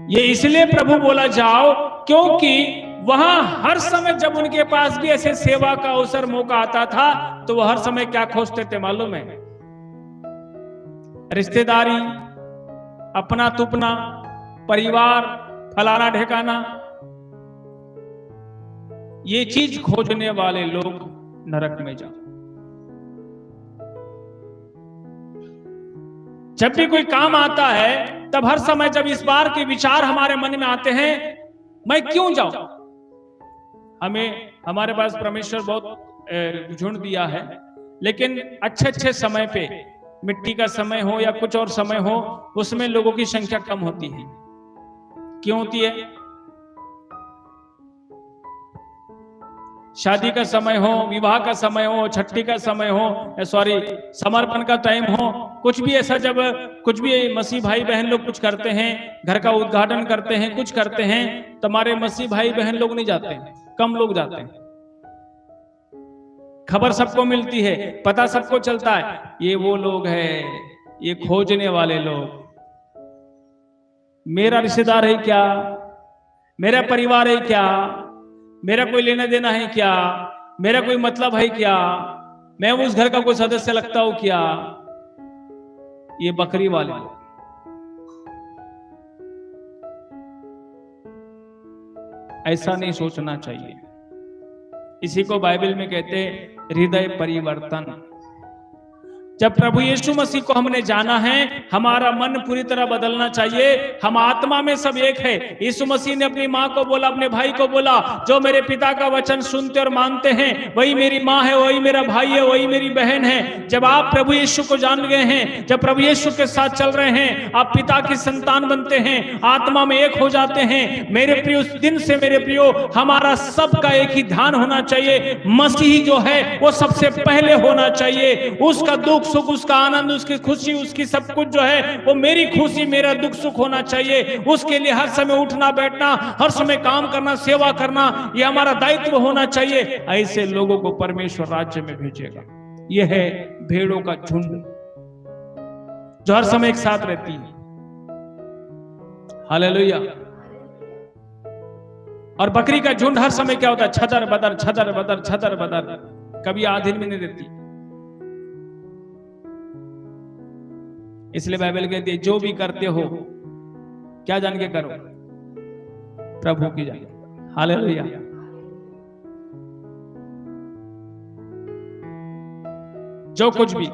ये इसलिए प्रभु बोला जाओ क्योंकि वहां हर समय जब उनके पास भी ऐसे सेवा का अवसर मौका आता था तो वह हर समय क्या खोजते थे मालूम है? रिश्तेदारी, अपना तुपना, परिवार, फलाना ढेकाना, ये चीज खोजने वाले लोग नरक में जाओ। जब भी कोई काम आता है तब हर समय जब इस बार के विचार हमारे मन में आते हैं, मैं क्यों जाऊं? हमें हमारे पास परमेश्वर बहुत झुंड दिया है, लेकिन अच्छे अच्छे समय पे, मिट्टी का समय हो या कुछ और समय हो, उसमें लोगों की संख्या कम होती है। क्यों होती है? शादी का समय हो, विवाह का समय हो, छठी का समय हो, सॉरी समर्पण का टाइम हो, कुछ भी ऐसा, जब कुछ भी मसीह भाई बहन लोग कुछ करते हैं, घर का उद्घाटन करते हैं, कुछ करते हैं, तो हमारे मसीह भाई बहन लोग नहीं जाते हैं, कम लोग जाते हैं। खबर सबको मिलती है, पता सबको चलता है, ये वो लोग हैं, ये खोजने वाले लोग। मेरा रिश्तेदार है क्या? मेरा परिवार है क्या? मेरा कोई लेना देना है क्या? मेरा कोई मतलब है क्या? मैं उस घर का कोई सदस्य लगता हूं क्या? ये बकरी वाले लोग। ऐसा नहीं सोचना चाहिए। इसी को बाइबल में कहते हृदय परिवर्तन। जब प्रभु यीशु मसीह को हमने जाना है, हमारा मन पूरी तरह बदलना चाहिए। हम आत्मा में सब एक है। यीशु मसीह ने अपनी माँ को बोला, अपने भाई को बोला, जो मेरे पिता का वचन सुनते और मानते हैं वही मेरी माँ है, वही मेरा भाई है, वही मेरी बहन है। जब आप प्रभु यीशु को जान गए हैं, जब प्रभु यीशु के साथ चल रहे हैं, आप पिता की संतान बनते हैं, आत्मा में एक हो जाते हैं। मेरे प्रियो, उस दिन से मेरे प्रियो, हमारा सबका एक ही ध्यान होना चाहिए, मसीह जो है वो सबसे पहले होना चाहिए। उसका दुख सुख, उसका आनंद, उसकी खुशी, उसकी सब कुछ जो है वो मेरी खुशी, मेरा दुख सुख होना चाहिए। उसके लिए हर समय उठना बैठना, हर समय काम करना, सेवा करना, ये हमारा दायित्व होना चाहिए। ऐसे लोगों को परमेश्वर राज्य में भेजेगा। यह है भेड़ों का झुंड जो हर समय एक साथ रहती है। हालेलुया। और बकरी का झुंड हर समय क्या होता है? छदर बदर, छदर बदर, छदर बदर, कभी आधीन में नहीं रहती। इसलिए बाइबल कहती है, जो भी करते हो क्या जान के करो? प्रभु की जान। हालेलुया। जो कुछ भी,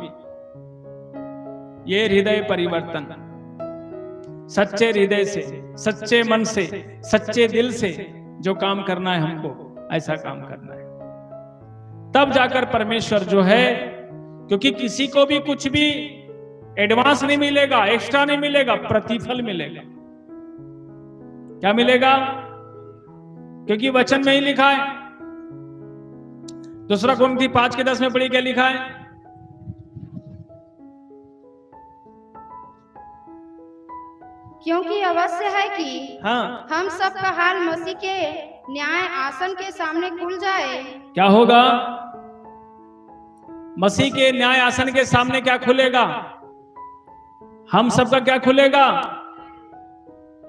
ये हृदय परिवर्तन, सच्चे हृदय से, सच्चे मन से, सच्चे दिल से जो काम करना है, हमको ऐसा काम करना है, तब जाकर परमेश्वर जो है, क्योंकि किसी को भी कुछ भी एडवांस नहीं मिलेगा, एक्स्ट्रा नहीं मिलेगा, प्रतिफल मिलेगा। क्या मिलेगा? क्योंकि वचन में ही लिखा है, दूसरा कुरिन्थी 5:10 में पढ़िए क्या लिखा है। क्योंकि अवश्य है कि हाँ, हम सबका हाल मसीह के न्याय आसन के सामने खुल जाए। क्या होगा? मसीह के न्याय आसन के सामने क्या खुलेगा? हम सबका क्या खुलेगा?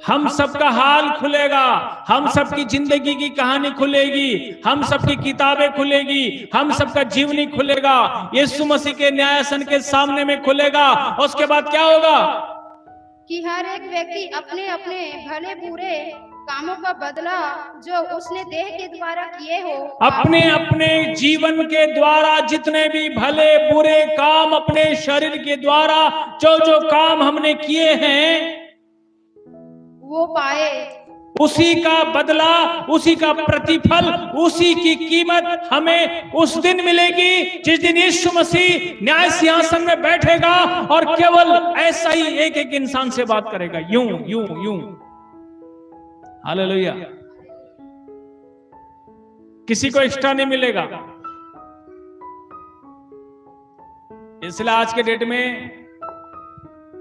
हम सबका हाल खुलेगा, हम सबकी जिंदगी की कहानी खुलेगी, हम सबकी किताबें खुलेगी, हम सबका जीवनी खुलेगा, यीशु मसीह के न्यायासन के सामने में खुलेगा। उसके बाद क्या होगा कि हर एक व्यक्ति अपने अपने भले बुरे कामों का बदला जो उसने देह के द्वारा किए हो, अपने अपने जीवन के द्वारा जितने भी भले बुरे काम अपने शरीर के द्वारा जो जो काम हमने किए हैं वो पाए, उसी का बदला, उसी का प्रतिफल, उसी की कीमत हमें उस दिन मिलेगी जिस दिन यीशु मसीह न्याय सिंहासन में बैठेगा और केवल ऐसा ही एक एक इंसान से बात करेगा, यूं यूं यूं। हालेलुया। किसी को एक्स्ट्रा नहीं मिलेगा। इसलिए आज के डेट में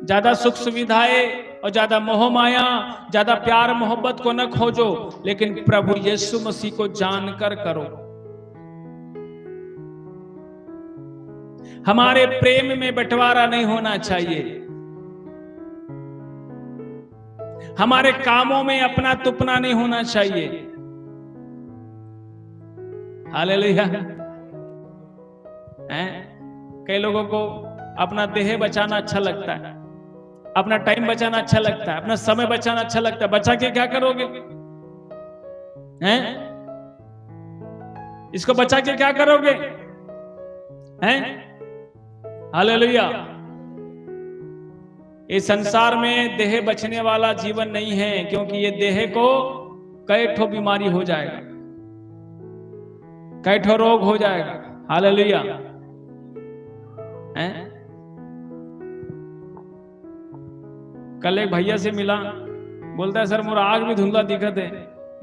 ज्यादा सुख सुविधाएं और ज्यादा मोह माया, ज्यादा प्यार मोहब्बत को न खोजो, लेकिन प्रभु यीशु मसीह को जानकर करो। हमारे प्रेम में बंटवारा नहीं होना चाहिए, हमारे कामों में अपना तुपना नहीं होना चाहिए। हालेलुया। कई लोगों को अपना देह बचाना अच्छा लगता है, अपना टाइम बचाना अच्छा लगता है, अपना समय बचाना अच्छा लगता है। बचा के क्या करोगे? हैं? इसको बचा के क्या करोगे? हैं? हालेलुया। इस संसार में देह बचने वाला जीवन नहीं है, क्योंकि ये देह को कई ठो बीमारी हो जाएगा, कई ठो रोग हो जाएगा। हालेलुया। हैं? कल एक भैया से मिला, बोलता है सर मोरा आग भी धुंधला दिखत है।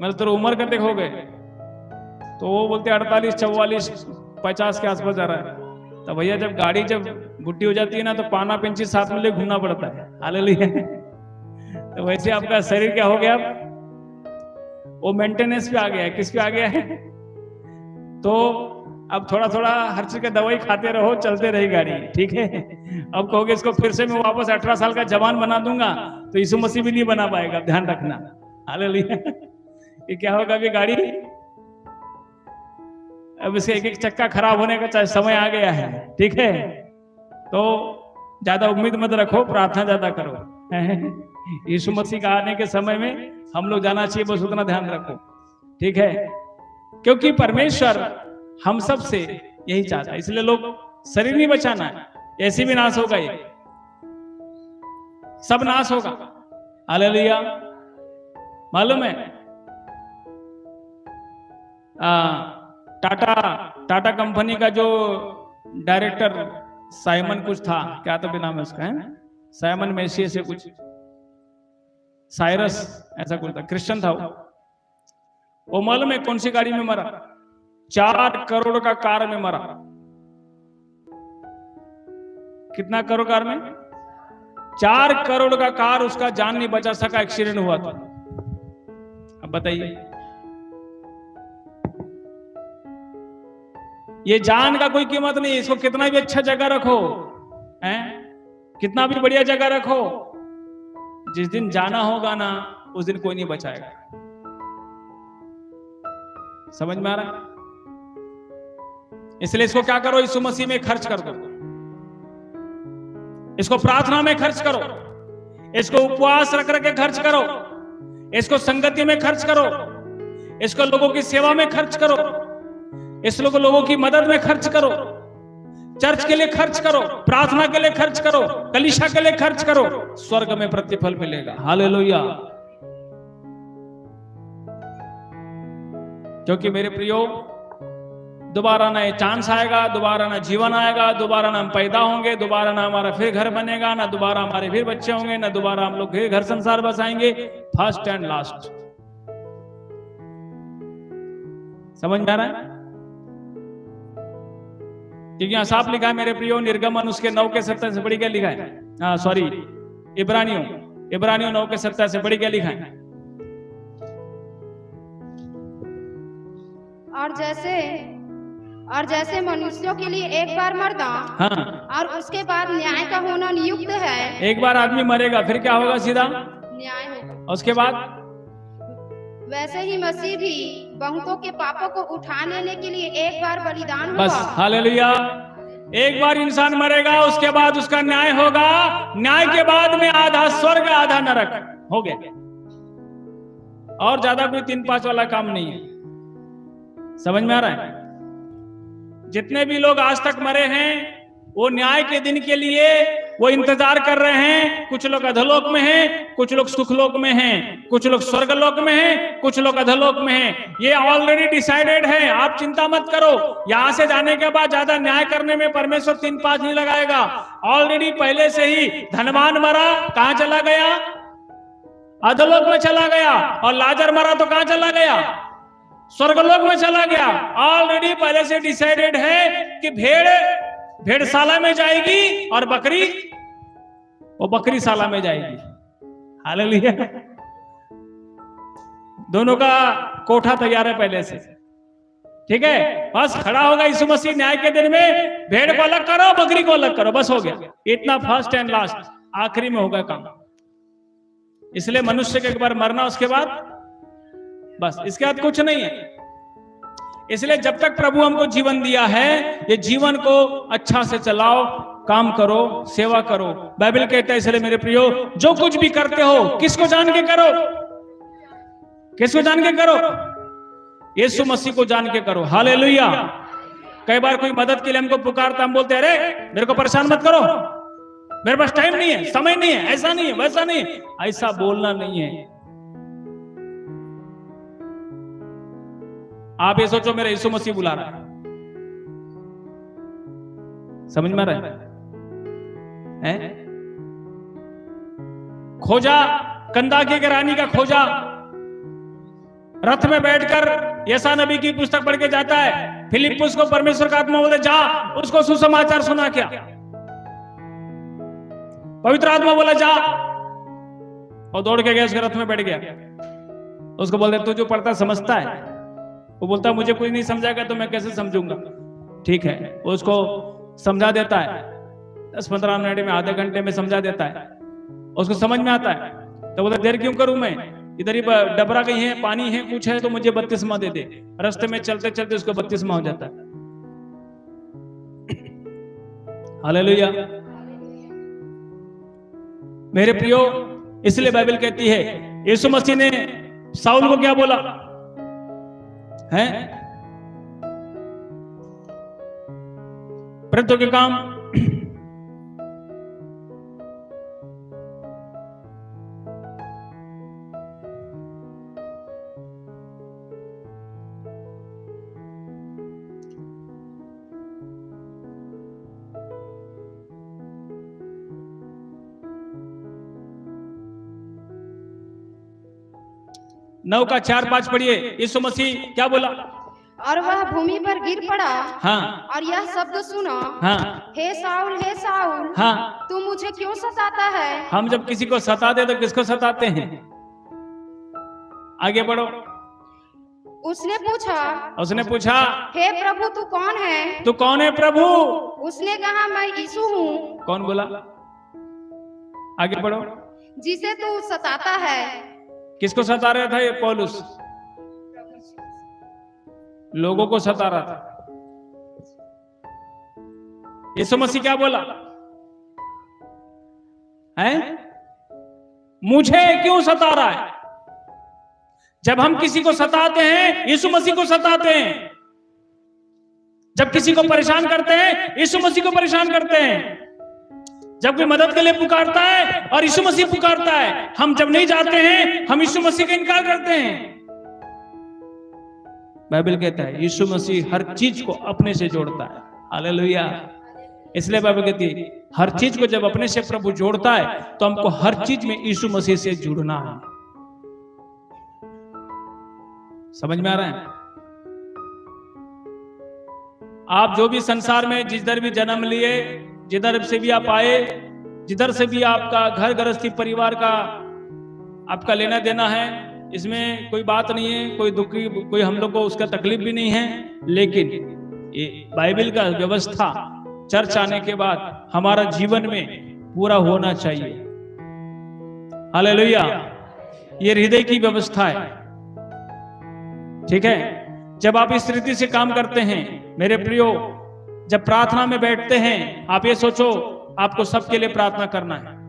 मतलब तेरा उम्र का देखोगे तो वो बोलते 48, 44, 50 के आसपास जा रहा है। तो भैया जब गाड़ी जब बुढ़ी हो जाती है ना तो पाना पिंची साथ में ले घूमना पड़ता है। हालेलुया। तो वैसे आपका शरीर क्या हो गया? वो मेंटेनेंस पे आ गया है। किस पे आ गया है? तो अब थोड़ा थोड़ा हर चीज का दवाई खाते रहो, चलते रही गाड़ी, ठीक है। अब कहोगे इसको फिर से मैं वापस 18 साल का जवान बना दूंगा तो यीशु मसीह भी नहीं बना पाएगा। ध्यान रखना। हालेलुया। ये क्या होगा? अभी गाड़ी अब इसके एक एक चक्का खराब होने का समय आ गया है, ठीक है। तो ज्यादा उम्मीद मत रखो, प्रार्थना ज्यादा करो। यीशु मसीह का आने के समय में हम लोग जाना चाहिए, बस उतना ध्यान रखो, ठीक है। क्योंकि परमेश्वर हम सब से यही चाहता है। इसलिए लोग शरीर नहीं बचाना है, ऐसी भी नाश होगा, ये सब नाश होगा। हालेलुया। मालूम है टाटा कंपनी का जो डायरेक्टर साइमन कुछ था, क्या तो भी नाम है उसका, है साइमन मैसी से कुछ, साइरस ऐसा कुछ था, क्रिश्चियन था वो मालूम है कौन सी गाड़ी में मरा? 4 करोड़ का कार में मरा। कितना करोड़ कार में? 4 करोड़ का कार उसका जान नहीं बचा सका, एक्सीडेंट हुआ था। अब बताइए, ये जान का कोई कीमत नहीं। इसको कितना भी अच्छा जगह रखो, हैं, कितना भी बढ़िया जगह रखो, जिस दिन जाना होगा ना उस दिन कोई नहीं बचाएगा। समझ में आ रहा है? इसलिए इसको क्या करो? यीशु मसीह में खर्च कर दो, इसको प्रार्थना में खर्च करो, इसको उपवास रख रख के खर्च करो, इसको संगति में खर्च करो, इसको लोगों की सेवा में खर्च करो, इसको लोगों की मदद में खर्च करो, चर्च के लिए खर्च करो, प्रार्थना के लिए खर्च करो, कलीसिया के लिए खर्च करो, स्वर्ग में प्रतिफल मिलेगा। हालेलुया। क्योंकि मेरे प्रियो, दोबारा ना ये चांस आएगा, दोबारा ना जीवन आएगा, दोबारा ना हम पैदा होंगे, दोबारा ना हमारा फिर घर बनेगा, ना दोबारा हमारे फिर बच्चे होंगे, ना दोबारा हम लोग फिर घर संसार बसाएंगे। First and last. समझ में आ रहा है? क्योंकि यहाँ साफ लिखा है मेरे प्रियो, निर्गमन उसके 9 के 17 से बढ़ी क्या लिखा है? हाँ सॉरी, इब्रानियों 9 के 17 से बढ़ी क्या लिखा है? और जैसे मनुष्यों के लिए एक बार मरना, हाँ, और उसके बाद न्याय का होना नियुक्त है। एक बार आदमी मरेगा, फिर क्या होगा? सीधा न्याय होगा। उसके बाद वैसे ही मसीह भी बहुतों के पापों को उठा लेने के लिए एक बार बलिदान होगा। बस हालेलुया। एक बार इंसान मरेगा, उसके बाद उसका न्याय होगा। न्याय के बाद में आधा स्वर्ग आधा नरक हो गया, और ज्यादा कोई 3-5 वाला काम नहीं है। समझ में आ रहा है? जितने भी लोग आज तक मरे हैं वो न्याय के दिन के लिए वो इंतजार कर रहे हैं। कुछ लोग अधोलोक में हैं, कुछ लोग सुखलोक में हैं, कुछ लोग स्वर्गलोक में हैं, कुछ लोग अधोलोक में हैं। ये ऑलरेडी डिसाइडेड है, आप चिंता मत करो। यहां से जाने के बाद ज्यादा न्याय करने में परमेश्वर 3-5 नहीं लगाएगा। ऑलरेडी पहले से ही धनवान मरा, कहां चला गया? अधोलोक में चला गया। और लाजर मरा तो कहां चला गया? स्वर्गलोक में चला गया। ऑलरेडी पहले से डिसाइडेड है कि भेड़शाला में जाएगी और बकरी वो बकरीशाला में जाएगी। हालेलुया। दोनों का कोठा तैयार है पहले से, ठीक है? बस खड़ा होगा यीशु मसीह न्याय के दिन में, भेड़ को अलग करो, बकरी को अलग करो, बस हो गया। इतना फर्स्ट एंड लास्ट, आखिरी में होगा काम। इसलिए मनुष्य के एक बार मरना, उसके बाद बस, इसके बाद कुछ नहीं है। इसलिए जब तक प्रभु हमको जीवन दिया है, ये जीवन को अच्छा से चलाओ, काम करो, सेवा करो। बाइबल कहता है इसलिए मेरे प्रियो, जो कुछ भी करते हो किसको जान के करो? किसको जान के करो? यीशु मसीह को जान के करो। हालेलुया। कई बार कोई मदद के लिए हमको पुकारता, हम बोलते अरे मेरे को परेशान मत करो, मेरे पास टाइम नहीं है, समय नहीं है, ऐसा नहीं है, वैसा नहीं है। ऐसा बोलना नहीं है। आप ये सोचो मेरा यीशु मसीह बुला रहा है। समझ में आ रहा है? खोजा, कंदाकी के रानी का खोजा रथ में बैठकर यशा नबी की पुस्तक पढ़ के जाता है। फिलिप्पुस को परमेश्वर का आत्मा बोले जा उसको सुसमाचार सुना। क्या पवित्र आत्मा बोला जा, और दौड़ के गया, उसके रथ में बैठ गया। उसको बोलते तू जो पढ़ता समझता है? वो बोलता मुझे कोई नहीं समझाएगा तो मैं कैसे समझूंगा। ठीक है, वो उसको समझा देता है, 10-15 मिनट में, आधे घंटे में समझा देता है, उसको समझ में आता है। तो बोलता देर क्यों करूं मैं, इधर ही डबरा कहीं है, पानी है, कुछ है, तो मुझे बपतिस्मा दे दे। रास्ते में चलते चलते उसको बपतिस्मा हो जाता है। हालेलुया। मेरे प्रियो, इसलिए बाइबल कहती है यीशु मसीह ने साउल को क्या बोला है? प्रेरितों के काम 9 का 4-5 पढ़िए। यीशु मसीह क्या बोला? और वह भूमि पर गिर पड़ा, हाँ, और यह शब्द सुना, हाँ, हे साउल, हाँ, तू मुझे क्यों सताता है? हम जब किसी को सताते तो किसको सताते हैं? आगे बढ़ो। उसने पूछा हे प्रभु तू कौन है? तू कौन है प्रभु? उसने कहा मैं यीशु हूँ। कौन बोला? आगे बढ़ो। जिसे तू सताता है। किसको सता रहा था? ये पौलुस लोगों को सता रहा था। यीशु मसीह क्या बोला है? मुझे क्यों सता रहा है? जब हम किसी को सताते हैं, यीशु मसीह को सताते हैं। जब किसी को परेशान करते हैं, यीशु मसीह को परेशान करते हैं। जब कोई मदद के लिए पुकारता है और यीशु मसीह पुकारता है, हम जब नहीं जाते हैं, हम यीशु मसीह का इनकार करते हैं। बाइबल कहता है यीशु मसीह हर चीज को अपने से जोड़ता है। हालेलुया। इसलिए बाइबल कहती है हर चीज को जब अपने से प्रभु जोड़ता है तो हमको हर चीज में यीशु मसीह से जुड़ना है। समझ में आ रहा है? आप जो भी संसार में जिधर भी जन्म लिए, जिधर से भी आप आए, जिधर से भी आपका घर गृहस्थी परिवार का आपका लेना देना है, इसमें कोई बात नहीं है, कोई दुखी, कोई हम लोग को उसका तकलीफ भी नहीं है। लेकिन ये बाइबल का व्यवस्था चर्च आने के बाद हमारा जीवन में पूरा होना चाहिए। हालेलुया। ये हृदय की व्यवस्था है, ठीक है। जब आप इस रीति से काम करते हैं मेरे प्रियो, जब प्रार्थना में बैठते हैं, आप ये सोचो आपको सबके लिए प्रार्थना करना है।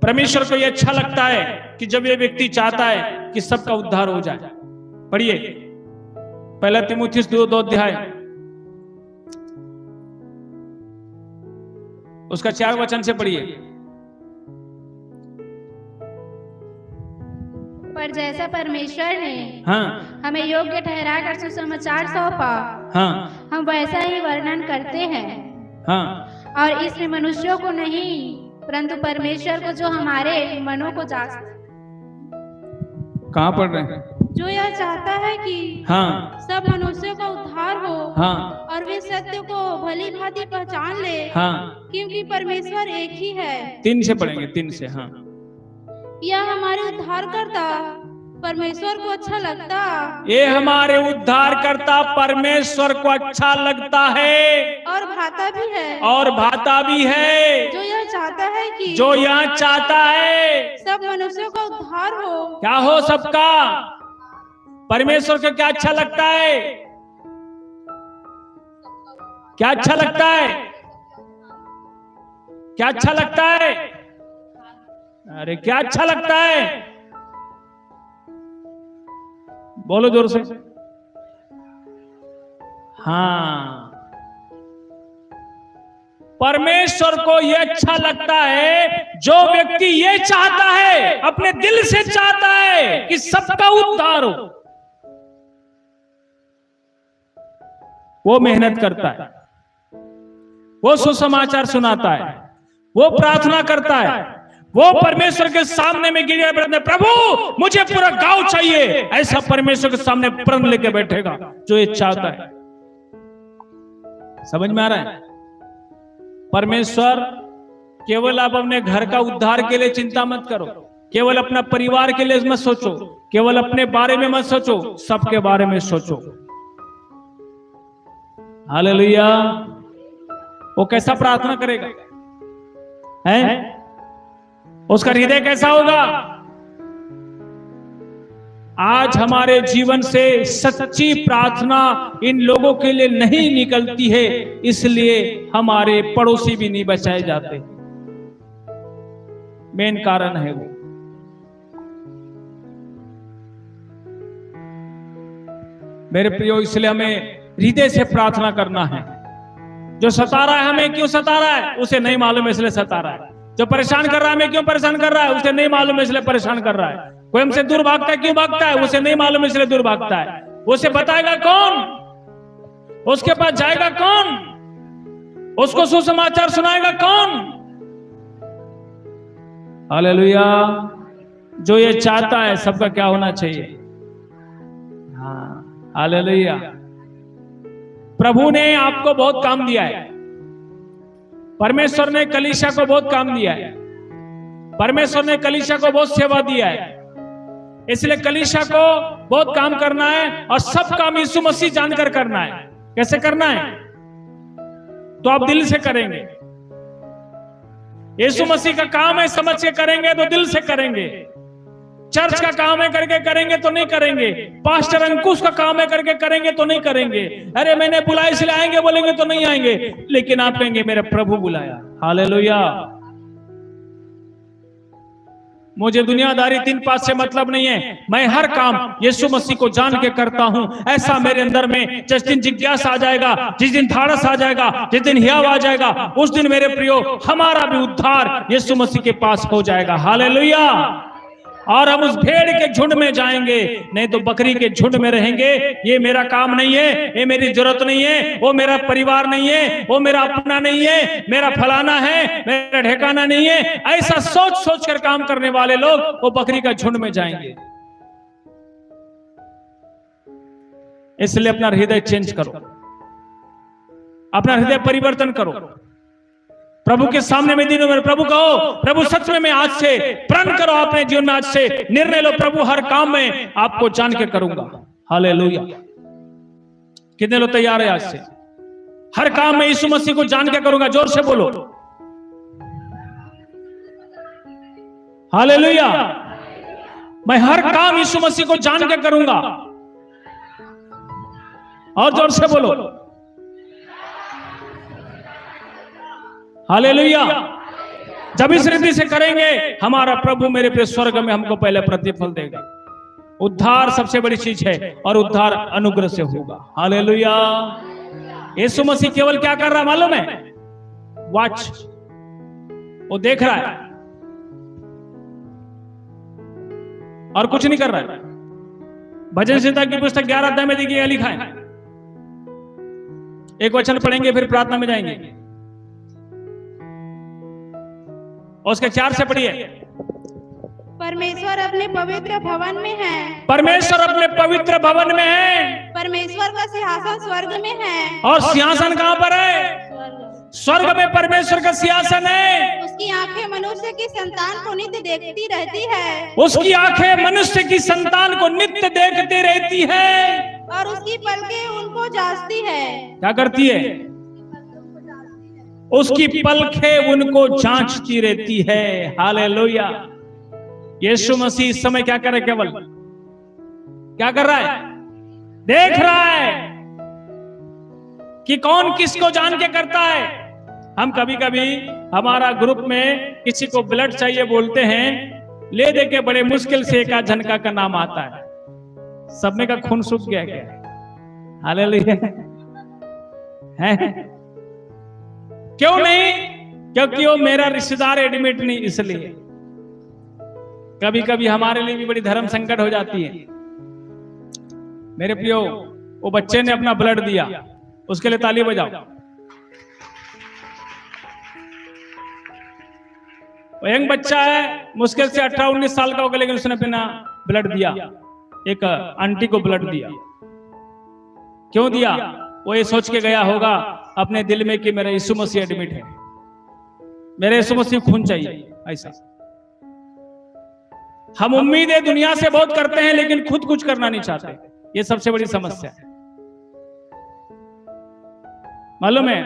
परमेश्वर को ये अच्छा लगता है कि जब ये व्यक्ति चाहता है कि सबका उद्धार हो जाए। पढ़िए 1 तीमुथियुस 2 अध्याय उसका 4 वचन से पढ़िए। पर जैसा परमेश्वर ने हमें योग्य ठहराकर सुसमाचार सौंपा, हम वैसा ही वर्णन करते हैं। और इसमें मनुष्यों को नहीं परंतु परमेश्वर को जो हमारे मनों को जांचता। कहाँ पढ़ रहे हैं? जो यह चाहता है कि सब मनुष्यों का उद्धार हो और वे सत्य को भली भांति पहचान ले, क्योंकि परमेश्वर एक ही है। 3 से पढ़ेंगे, 3 से। यह हमारे उद्धारकर्ता परमेश्वर को अच्छा लगता, ये हमारे उद्धारकर्ता परमेश्वर को अच्छा लगता है और भाता भी है, और भाता भी है। जो यह चाहता है कि जो यह चाहता है सब मनुष्यों का उद्धार हो। क्या हो सबका? परमेश्वर को क्या अच्छा लगता है? क्या अच्छा लगता है? क्या अच्छा लगता है? अरे क्या अच्छा लगता है? बोलो जोर से। परमेश्वर को यह अच्छा लगता है, जो व्यक्ति ये चाहता है, अपने दिल से चाहता है कि सबका उद्धार हो, वो मेहनत करता है, वो सुसमाचार सुनाता है, वो प्रार्थना करता है, वो परमेश्वर के सामने में गिर बैठे, प्रभु मुझे पूरा गांव चाहिए, ऐसा परमेश्वर के सामने प्रण लेके बैठेगा जो ये चाहता है। समझ में आ रहा है? परमेश्वर केवल आप अपने घर का उद्धार के लिए चिंता मत करो, केवल अपना परिवार के लिए मत सोचो, केवल अपने बारे में मत सोचो, सबके बारे में सोचो। हालेलुया। वो कैसा प्रार्थना करेगा? हैं? उसका हृदय कैसा होगा? आज हमारे जीवन से सच्ची प्रार्थना इन लोगों के लिए नहीं निकलती है, इसलिए हमारे पड़ोसी भी नहीं बचाए जाते। मेन कारण है वो। मेरे प्रियो, इसलिए हमें हृदय से प्रार्थना करना है। जो सता रहा है हमें क्यों सता रहा है उसे नहीं मालूम, इसलिए सता रहा है। जो परेशान कर रहा है हमें क्यों परेशान कर रहा है उसे नहीं मालूम, इसलिए परेशान कर रहा है। कोई हमसे दूर भागता है, क्यों भागता है उसे नहीं मालूम, इसलिए दूर भागता है। उसे बताएगा कौन? उसके पास जाएगा कौन? उसको सुसमाचार सुनाएगा कौन? हालेलुया। जो ये चाहता है सबका क्या होना चाहिए? हालेलुया। प्रभु ने आपको बहुत काम दिया है, परमेश्वर ने कलीसिया को बहुत काम दिया है, परमेश्वर ने कलीसिया को बहुत सेवा दिया है, इसलिए कलीसिया को बहुत काम करना है और सब काम यीशु मसीह जानकर करना है। कैसे करना है? तो आप दिल से करेंगे। यीशु मसीह का काम है, समझ के करेंगे तो दिल से करेंगे। चर्च का काम है करके करेंगे तो नहीं करेंगे। पास्टर अंकुश का काम है करके करेंगे तो नहीं करेंगे। अरे मैंने बुलाया इसलिए आएंगे बोलेंगे तो नहीं आएंगे, लेकिन आप कहेंगे मेरा प्रभु बुलाया। हालेलुया। मुझे दुनियादारी 3 पास से मतलब नहीं है, मैं हर काम यीशु मसीह को जान के करता हूं। ऐसा मेरे अंदर में जिस दिन जिज्ञासा आ जाएगा, जिस दिन धाड़स आ जाएगा, जिस दिन हियाव आ जाएगा, उस दिन मेरे प्रियो हमारा भी उद्धार यीशु मसीह के पास हो जाएगा। हालेलुया। और हम उस भेड़ के झुंड में जाएंगे, नहीं तो बकरी के झुंड में रहेंगे। ये मेरा काम नहीं है, ये मेरी जरूरत नहीं है, वो मेरा परिवार नहीं है, वो मेरा अपना नहीं है, मेरा फलाना है, मेरा ठिकाना नहीं है। ऐसा सोच सोच कर काम करने वाले लोग वो बकरी का झुंड में जाएंगे। इसलिए अपना हृदय चेंज करो, अपना हृदय परिवर्तन करो। प्रभु के सामने में दिनों में प्रभु कहो, प्रभु सच में मैं आज से प्रण करो अपने जीवन में, आज से निर्णय लो, प्रभु हर काम में आपको जान के करूंगा। हालेलुया। कितने लोग तैयार है आज से? हर काम में यीशु मसीह को जान के करूंगा। जोर से बोलो हालेलुया। मैं हर काम यीशु मसीह को जान के करूंगा। और जोर से बोलो हालेलुया। जब इस रीति से करेंगे हमारा प्रभु मेरे प्रिय स्वर्ग में हमको पहले प्रतिफल देगा। उद्धार सबसे बड़ी चीज है और उद्धार अनुग्रह से होगा। हालेलुया। यीशु मसीह केवल क्या कर रहा है मालूम है? वॉच, वो देख रहा है और कुछ नहीं कर रहा है। भजन संहिता की पुस्तक 11 अध्याय में देखिए लिखा है। एक वचन पढ़ेंगे फिर प्रार्थना में जाएंगे। और उसके 4 से पढ़िए। परमेश्वर अपने पवित्र भवन में है। परमेश्वर अपने पवित्र भवन में है। परमेश्वर का सिंहासन स्वर्ग में है। और सिंहासन कहां पर है? स्वर्ग में परमेश्वर का सिंहासन है। उसकी आंखें मनुष्य की संतान को नित्य देखती रहती है। उसकी आंखें मनुष्य की संतान को नित्य देखती रहती है। और उसकी पलकें उनको जांचती है। क्या करती है? उसकी पलकें उनको जांचती रहती है। हालेलुया। यीशु मसीह इस समय क्या कर रहा है? केवल क्या कर रहा है? देख रहा है कि कौन किसको जान के करता है। हम कभी कभी हमारा ग्रुप में किसी को ब्लड चाहिए बोलते हैं, ले दे के बड़े मुश्किल से एक आध झनका का नाम आता है। सब में का खून सूख गया क्या? हालेलुया। है क्यों नहीं? क्योंकि वो मेरा रिश्तेदार एडमिट नहीं, इसलिए। कभी कभी हमारे लिए भी बड़ी धर्म संकट हो जाती है। मेरे प्रियो, वो बच्चे ने अपना ब्लड दिया, उसके लिए ताली बजाओ। वो यंग बच्चा है, मुश्किल से 18-19 साल का होगा, लेकिन उसने अपना ब्लड दिया। एक आंटी को ब्लड दिया। क्यों दिया? वो ये सोच के गया होगा अपने दिल में कि मेरा यीशु मसीह एडमिट है, मेरे यीशु मसीह खून चाहिए। ऐसा हम उम्मीदें दुनिया से बहुत करते हैं, लेकिन खुद कुछ करना नहीं चाहते। ये सबसे बड़ी समस्या है। मालूम है,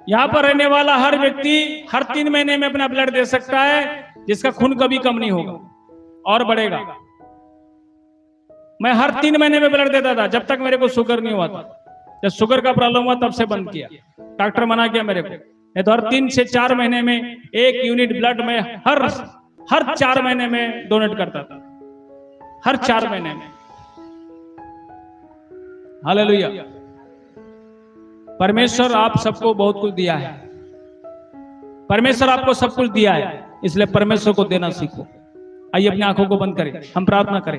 यहां पर रहने वाला हर व्यक्ति हर 3 महीने में अपना ब्लड दे सकता है, जिसका खून कभी कम नहीं होगा और बढ़ेगा। मैं हर 3 महीने में ब्लड देता था जब तक मेरे को शुगर नहीं हुआ था। जब शुगर का प्रॉब्लम हुआ तब से बंद किया, डॉक्टर मना किया मेरे को। नहीं तो हर 3 से 4 महीने में 1 यूनिट ब्लड में हर 4 महीने में डोनेट करता था, हर 4 महीने में। हालेलुया। परमेश्वर आप सबको बहुत कुछ दिया है। परमेश्वर आपको सब कुछ दिया है, इसलिए परमेश्वर को देना सीखो। आइए अपनी आंखों को बंद करें, हम प्रार्थना करें।